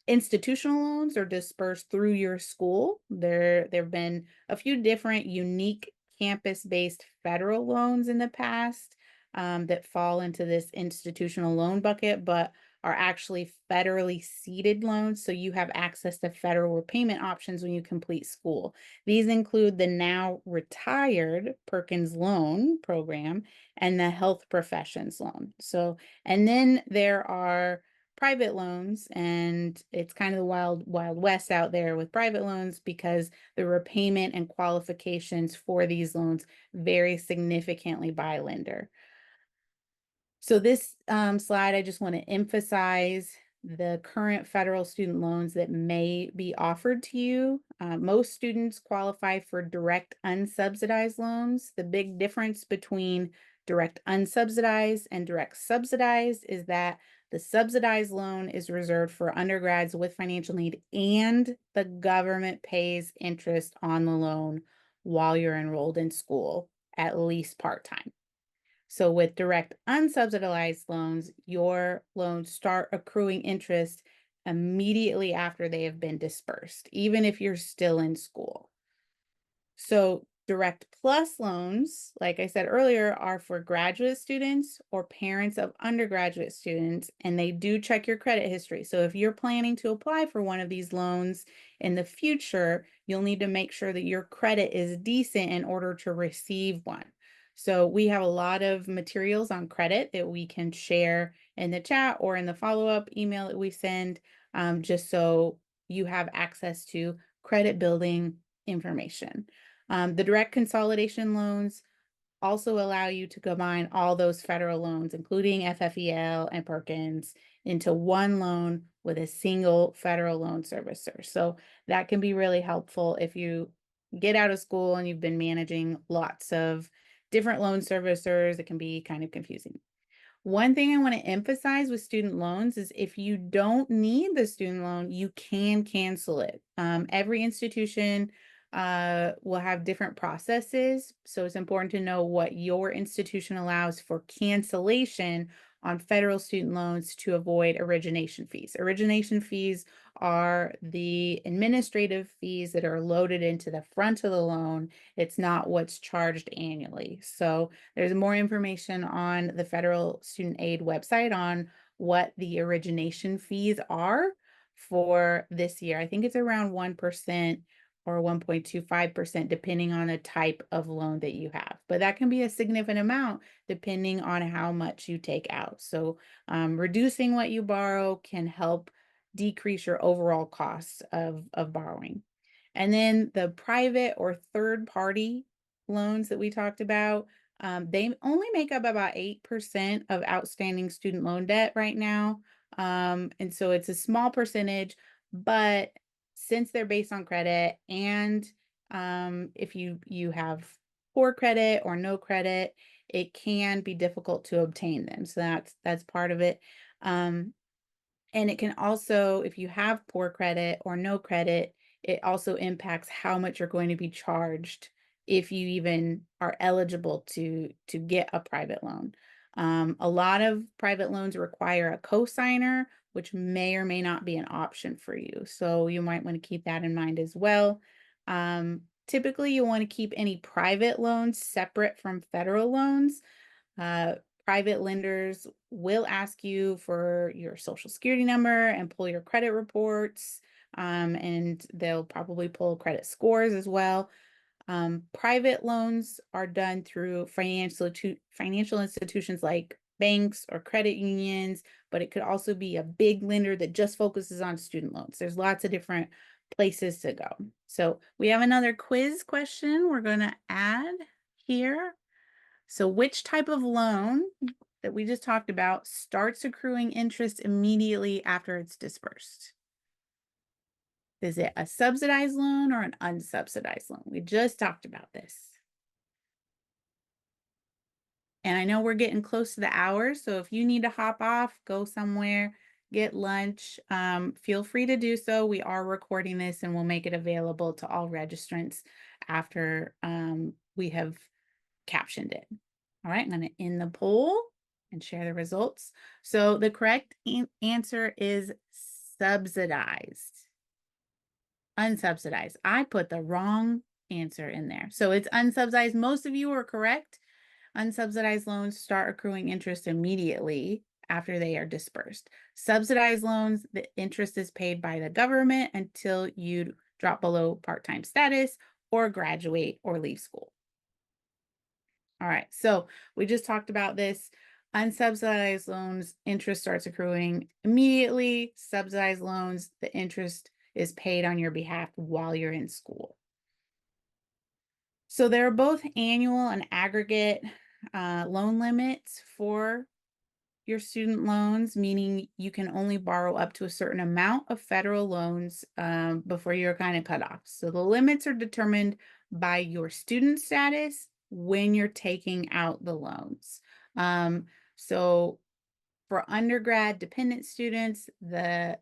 Institutional loans are dispersed through your school. There have been a few different unique campus-based federal loans in the past that fall into this institutional loan bucket, but are actually federally seeded loans. So you have access to federal repayment options when you complete school. These include the now retired Perkins Loan Program and the Health Professions Loan. So, and then there are private loans, and it's kind of the wild west out there with private loans because the repayment and qualifications for these loans vary significantly by lender. So this slide, I just want to emphasize the current federal student loans that may be offered to you. Most students qualify for direct unsubsidized loans. The big difference between direct unsubsidized and direct subsidized is that the subsidized loan is reserved for undergrads with financial need, and the government pays interest on the loan while you're enrolled in school, at least part-time. So with direct unsubsidized loans, your loans start accruing interest immediately after they have been dispersed, even if you're still in school. So direct plus loans, like I said earlier, are for graduate students or parents of undergraduate students, and they do check your credit history. So if you're planning to apply for one of these loans in the future, you'll need to make sure that your credit is decent in order to receive one. So we have a lot of materials on credit that we can share in the chat or in the follow-up email that we send, just so you have access to credit building information. The direct consolidation loans also allow you to combine all those federal loans, including FFEL and Perkins, into one loan with a single federal loan servicer. So that can be really helpful if you get out of school and you've been managing lots of different loan servicers. It can be kind of confusing. One thing I want to emphasize with student loans is if you don't need the student loan, you can cancel it. Every institution will have different processes, so it's important to know what your institution allows for cancellation on federal student loans to avoid origination fees. Origination fees are the administrative fees that are loaded into the front of the loan. It's not what's charged annually. So there's more information on the Federal Student Aid website on what the origination fees are. for this year. I think it's around 1% or 1.25%, depending on the type of loan that you have. But that can be a significant amount depending on how much you take out. So, reducing what you borrow can help decrease your overall costs of borrowing. And then the private or third party loans that we talked about, they only make up about 8% of outstanding student loan debt right now. And so it's a small percentage, but since they're based on credit and if you have poor credit or no credit, it can be difficult to obtain them. So that's part of it. Um, and it can also, if you have poor credit or no credit, it also impacts how much you're going to be charged if you even are eligible to get a private loan. A lot of private loans require a cosigner, which may or may not be an option for you. So you might want to keep that in mind as well. Typically, you want to keep any private loans separate from federal loans. Uh, Private lenders will ask you for your social security number and pull your credit reports, and they'll probably pull credit scores as well. Private loans are done through financial institutions like banks or credit unions, but it could also be a big lender that just focuses on student loans. There's lots of different places to go. So we have another quiz question we're going to add here. So which type of loan that we just talked about starts accruing interest immediately after it's dispersed? Is it a subsidized loan or an unsubsidized loan? We just talked about this. And I know we're getting close to the hour, so if you need to hop off, go somewhere, get lunch, feel free to do so. We are recording this and we'll make it available to all registrants after we have captioned it. All right, I'm going to end the poll and share the results. So the correct answer is subsidized. Unsubsidized. I put the wrong answer in there. So it's unsubsidized. Most of you are correct. Unsubsidized loans start accruing interest immediately after they are dispersed. Subsidized loans, the interest is paid by the government until you drop below part-time status or graduate or leave school. All right, so we just talked about this. Unsubsidized loans, interest starts accruing immediately. Subsidized loans, the interest is paid on your behalf while you're in school. So there are both annual and aggregate loan limits for your student loans, meaning you can only borrow up to a certain amount of federal loans before you're kind of cut off. So the limits are determined by your student status when you're taking out the loans. So for undergrad dependent students, the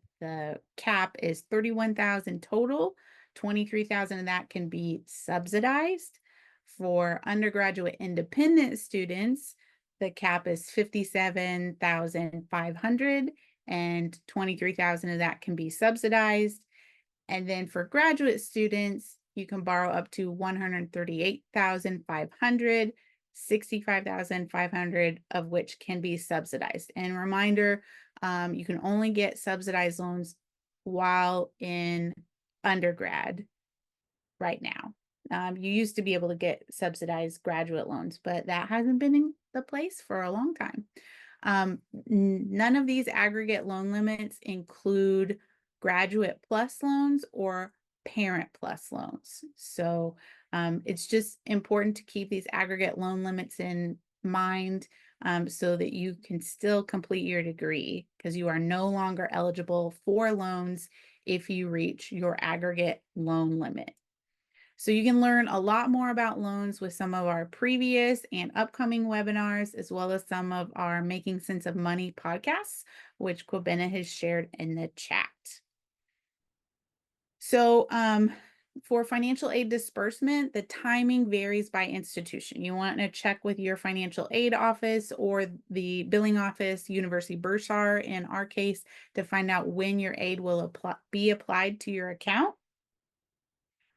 cap is 31,000 total. 23,000 of that can be subsidized. For undergraduate independent students, the cap is 57,500 and 23,000 of that can be subsidized. And then for graduate students, you can borrow up to 138,500, 65,500 of which can be subsidized. And reminder, you can only get subsidized loans while in undergrad right now. You used to be able to get subsidized graduate loans, but that hasn't been in the place for a long time. None of these aggregate loan limits include graduate plus loans or parent plus loans. So it's just important to keep these aggregate loan limits in mind so that you can still complete your degree, because you are no longer eligible for loans if you reach your aggregate loan limit. So you can learn a lot more about loans with some of our previous and upcoming webinars, as well as some of our Making Sense of Money podcasts, which Kwabena has shared in the chat. So for financial aid disbursement, the timing varies by institution. You want to check with your financial aid office or the billing office, University Bursar in our case, to find out when your aid will be applied to your account.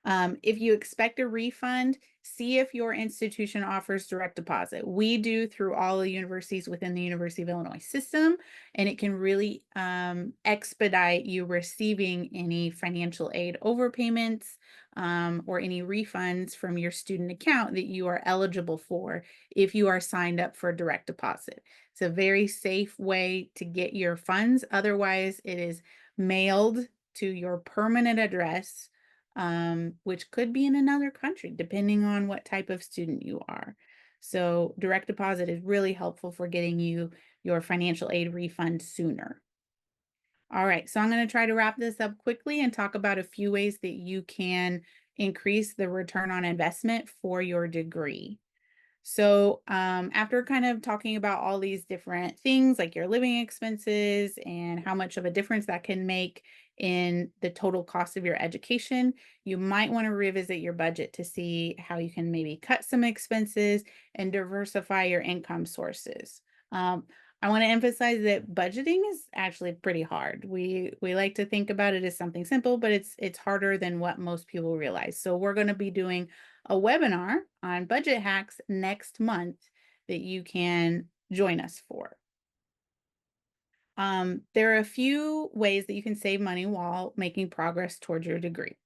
If you expect a refund, see if your institution offers direct deposit. We do through all the universities within the University of Illinois system, and it can really expedite you receiving any financial aid overpayments or any refunds from your student account that you are eligible for if you are signed up for direct deposit. It's a very safe way to get your funds. Otherwise, it is mailed to your permanent address, which could be in another country, depending on what type of student you are. So direct deposit is really helpful for getting you your financial aid refund sooner. All right, so I'm going to try to wrap this up quickly and talk about a few ways that you can increase the return on investment for your degree. So, after kind of talking about all these different things like your living expenses and how much of a difference that can make in the total cost of your education, you might want to revisit your budget to see how you can maybe cut some expenses and diversify your income sources. I want to emphasize that budgeting is actually pretty hard. We like to think about it as something simple, but it's harder than what most people realize. So we're going to be doing a webinar on budget hacks next month that you can join us for. There are a few ways that you can save money while making progress towards your degree.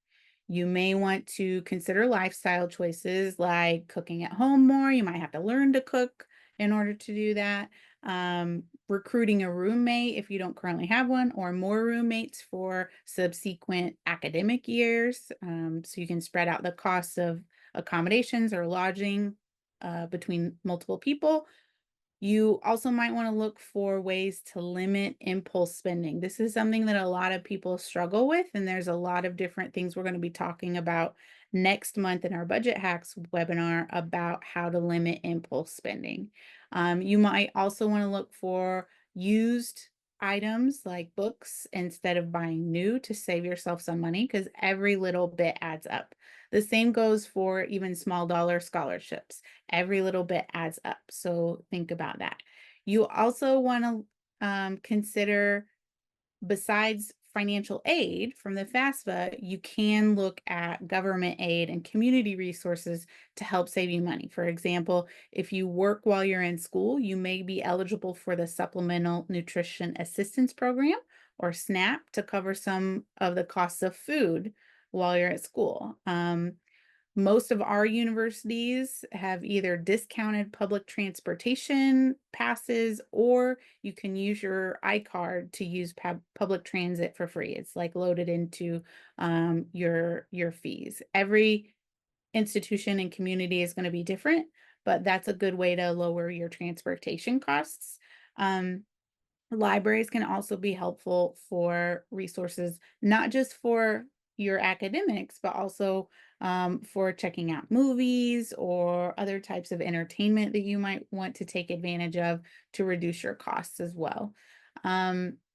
You may want to consider lifestyle choices like cooking at home more. You might have to learn to cook in order to do that. Recruiting a roommate if you don't currently have one, or more roommates for subsequent academic years. So you can spread out the costs of accommodations or lodging between multiple people. You also might want to look for ways to limit impulse spending. This is something that a lot of people struggle with, and there's a lot of different things we're going to be talking about next month in our Budget Hacks webinar about how to limit impulse spending. You might also want to look for used items like books instead of buying new to save yourself some money because every little bit adds up. The same goes for even small dollar scholarships. Every little bit adds up. So think about that. You also want to consider, besides financial aid from the FAFSA, you can look at government aid and community resources to help save you money. For example, if you work while you're in school, you may be eligible for the Supplemental Nutrition Assistance Program or SNAP to cover some of the costs of food while you're at school. Most of our universities have either discounted public transportation passes, or you can use your iCard to use public transit for free. It's like loaded into your fees. Every institution and community is going to be different, but that's a good way to lower your transportation costs. Um, Libraries can also be helpful for resources, not just for your academics, but also for checking out movies or other types of entertainment that you might want to take advantage of to reduce your costs as well.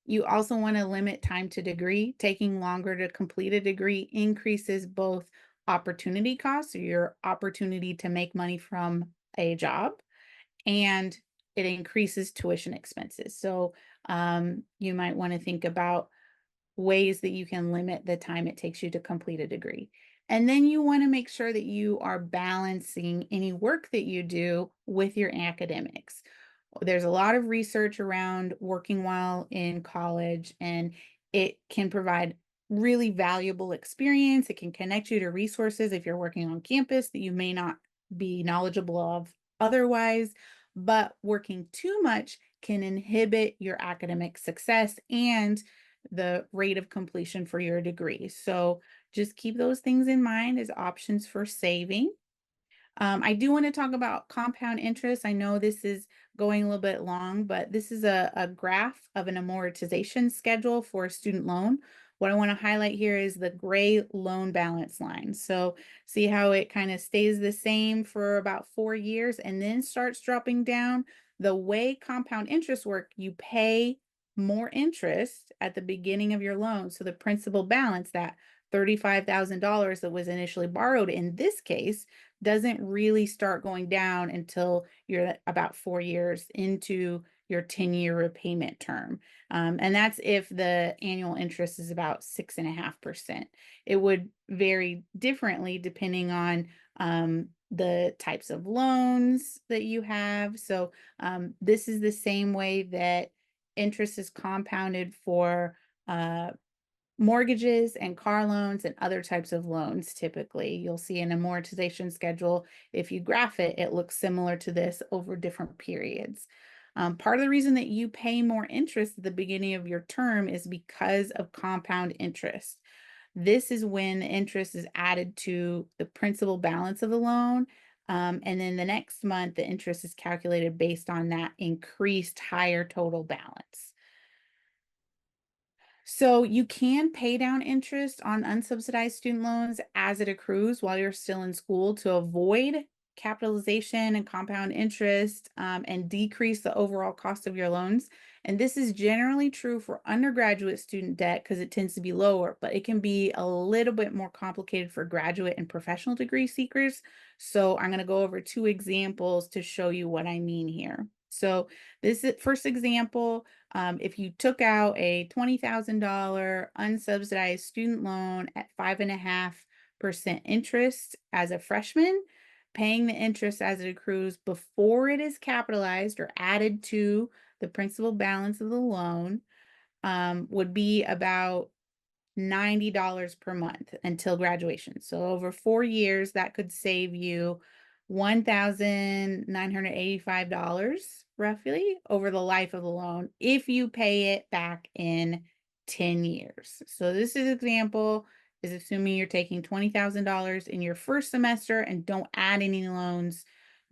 You also want to limit time to degree. Taking longer to complete a degree increases both opportunity costs, or your opportunity to make money from a job, and it increases tuition expenses. So you might want to think about ways that you can limit the time it takes you to complete a degree. And then you want to make sure that you are balancing any work that you do with your academics. There's a lot of research around working while in college, and it can provide really valuable experience. It can connect you to resources if you're working on campus that you may not be knowledgeable of otherwise. But working too much can inhibit your academic success and the rate of completion for your degree. So just keep those things in mind as options for saving. I do want to talk about compound interest. I know this is going a little bit long, but this is a graph of an amortization schedule for a student loan. What I want to highlight here is the gray loan balance line. So see how it kind of stays the same for about 4 years and then starts dropping down. The way compound interest work, you pay more interest at the beginning of your loan. So the principal balance, that $35,000 that was initially borrowed in this case, doesn't really start going down until you're about 4 years into your 10-year repayment term. And that's if the annual interest is about 6.5%. It would vary differently depending on the types of loans that you have. So this is the same way that interest is compounded for uh, mortgages and car loans and other types of loans. Typically, you'll see an amortization schedule. If you graph it, it looks similar to this over different periods. Part of the reason that you pay more interest at the beginning of your term is because of compound interest. This is when the interest is added to the principal balance of the loan. And then the next month, the interest is calculated based on that increased higher total balance. So you can pay down interest on unsubsidized student loans as it accrues while you're still in school to avoid capitalization and compound interest, and decrease the overall cost of your loans. And this is generally true for undergraduate student debt because it tends to be lower, but it can be a little bit more complicated for graduate and professional degree seekers. So I'm going to go over two examples to show you what I mean here. So this is first example. If you took out a $20,000 unsubsidized student loan at 5.5% interest as a freshman, paying the interest as it accrues before it is capitalized or added to the principal balance of the loan, would be about $90 per month until graduation. So over 4 years, that could save you $1,985 roughly over the life of the loan if you pay it back in 10 years. So this is example is assuming you're taking $20,000 in your first semester and don't add any loans,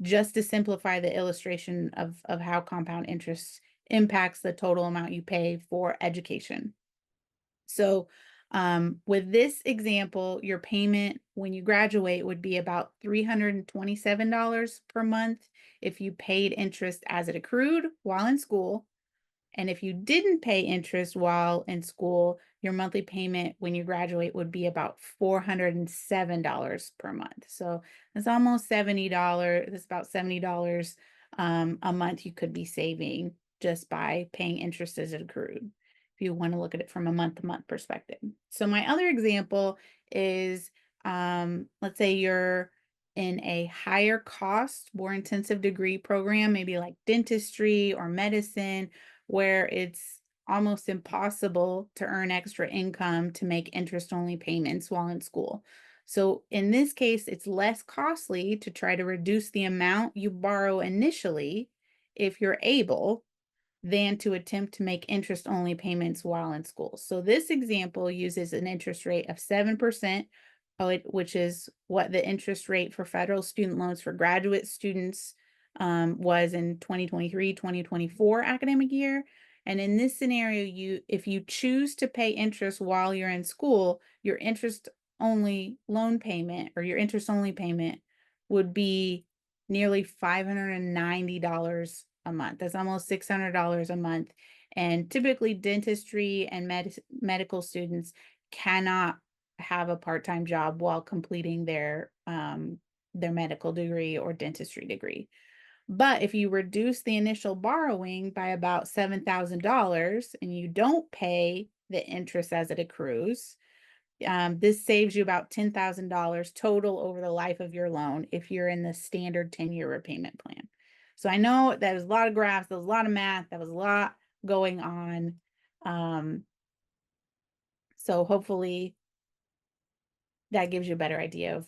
just to simplify the illustration of how compound interest impacts the total amount you pay for education. So, with this example, your payment when you graduate would be about $327 per month if you paid interest as it accrued while in school. And if you didn't pay interest while in school, your monthly payment when you graduate would be about $407 per month. So that's almost $70. That's about $70 a month you could be saving just by paying interest as it accrued, if you want to look at it from a month-to-month perspective. So my other example is, let's say you're in a higher cost, more intensive degree program, maybe like dentistry or medicine, where it's almost impossible to earn extra income to make interest only payments while in school. So in this case, it's less costly to try to reduce the amount you borrow initially if you're able than to attempt to make interest only payments while in school. So this example uses an interest rate of 7%, which is what the interest rate for federal student loans for graduate students was in 2023-2024 academic year. And in this scenario, if you choose to pay interest while you're in school, your interest only loan payment or your interest only payment would be nearly $590 a month. That's almost $600 a month. And typically, dentistry and medical students cannot have a part-time job while completing their medical degree or dentistry degree. But if you reduce the initial borrowing by about $7,000 and you don't pay the interest as it accrues, this saves you about $10,000 total over the life of your loan if you're in the standard 10-year repayment plan. So I know that was a lot of graphs, there was a lot of math, that was a lot going on. So hopefully that gives you a better idea of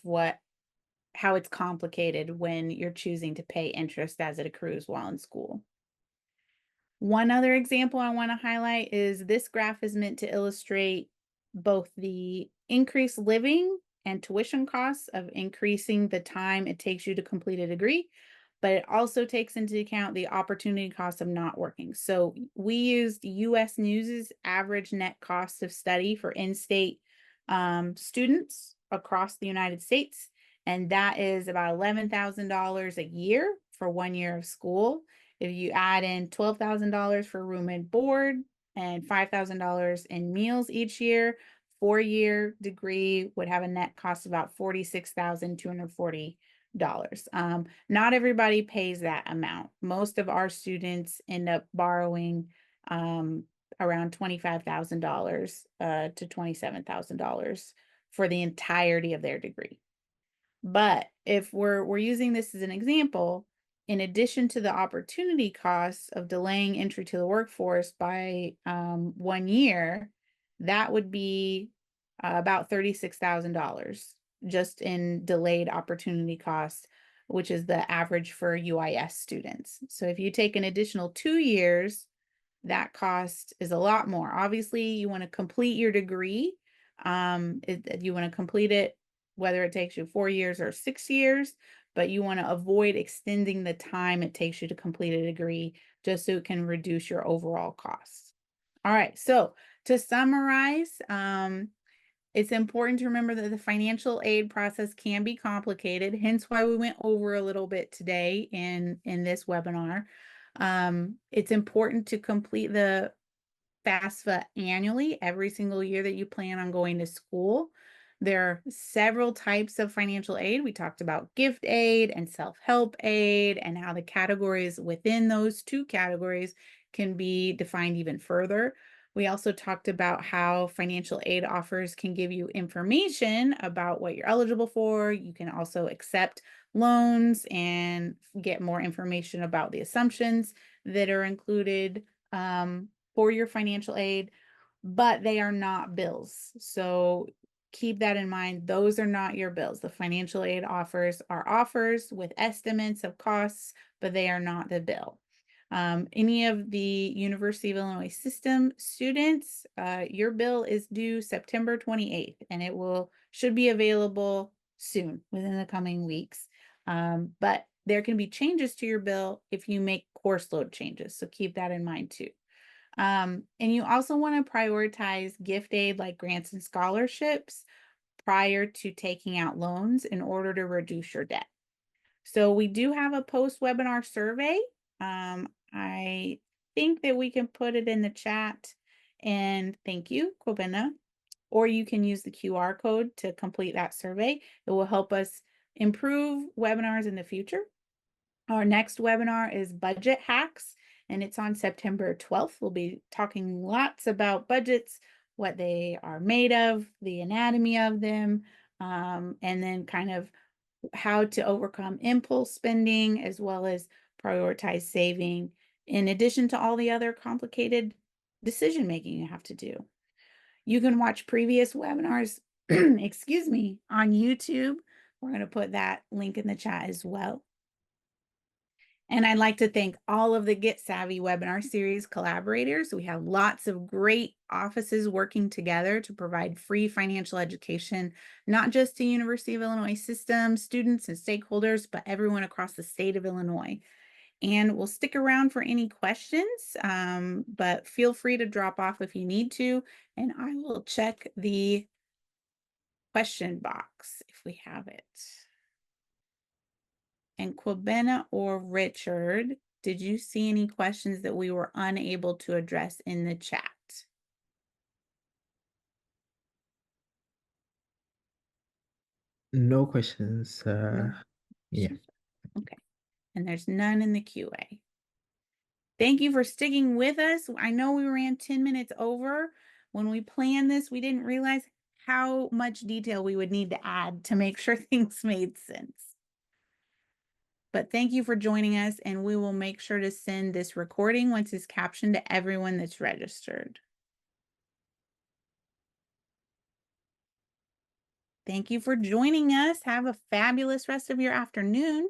how it's complicated when you're choosing to pay interest as it accrues while in school. One other example I want to highlight is this graph is meant to illustrate both the increased living and tuition costs of increasing the time it takes you to complete a degree, but it also takes into account the opportunity cost of not working. So we used US News's average net cost of study for in-state students across the United States, and that is about $11,000 a year for 1 year of school. If you add in $12,000 for room and board and $5,000 in meals each year, 4-year degree would have a net cost of about $46,240 Not everybody pays that amount. Most of our students end up borrowing around $25,000 to $27,000 for the entirety of their degree. But if we're using this as an example, in addition to the opportunity costs of delaying entry to the workforce by 1 year, that would be about $36,000 just in delayed opportunity costs, which is the average for UIS students. So if you take an additional 2 years, that cost is a lot more. Obviously, you want to complete your degree. You want to complete it, whether it takes you 4 years or 6 years, but you want to avoid extending the time it takes you to complete a degree just so it can reduce your overall costs. All right, so to summarize, it's important to remember that the financial aid process can be complicated, hence why we went over a little bit today in this webinar. It's important to complete the FAFSA annually, every single year that you plan on going to school. There are several types of financial aid. We talked about gift aid and self-help aid and how the categories within those two categories can be defined even further. We also talked about how financial aid offers can give you information about what you're eligible for. You can also accept loans and get more information about the assumptions that are included for your financial aid, but they are not bills. So keep that in mind. Those are not your bills. The financial aid offers are offers with estimates of costs, but they are not the bill. Any of the University of Illinois system students, your bill is due September 28th, and it should be available soon within the coming weeks. But there can be changes to your bill if you make course load changes. So keep that in mind too. And you also want to prioritize gift aid like grants and scholarships prior to taking out loans in order to reduce your debt. So we do have a post-webinar survey. I think that we can put it in the chat, and thank you, Kobena. Or you can use the QR code to complete that survey. It will help us improve webinars in the future. Our next webinar is budget hacks, and it's on September 12th. We'll be talking lots about budgets, what they are made of, the anatomy of them, and then kind of how to overcome impulse spending as well as prioritize saving, in addition to all the other complicated decision making you have to do. You can watch previous webinars, excuse me, on YouTube. We're going to put that link in the chat as well. And I'd like to thank all of the Get Savvy webinar series collaborators. We have lots of great offices working together to provide free financial education, not just to University of Illinois system students and stakeholders, but everyone across the state of Illinois. And we'll stick around for any questions, but feel free to drop off if you need to, and I will check the question box if we have it. And Kwabena or Richard, did you see any questions that we were unable to address in the chat? No questions. No. Yeah. Okay. And there's none in the QA. Thank you for sticking with us. I know we ran 10 minutes over. When we planned this, we didn't realize how much detail we would need to add to make sure things made sense. But thank you for joining us, and we will make sure to send this recording once it's captioned to everyone that's registered. Thank you for joining us. Have a fabulous rest of your afternoon.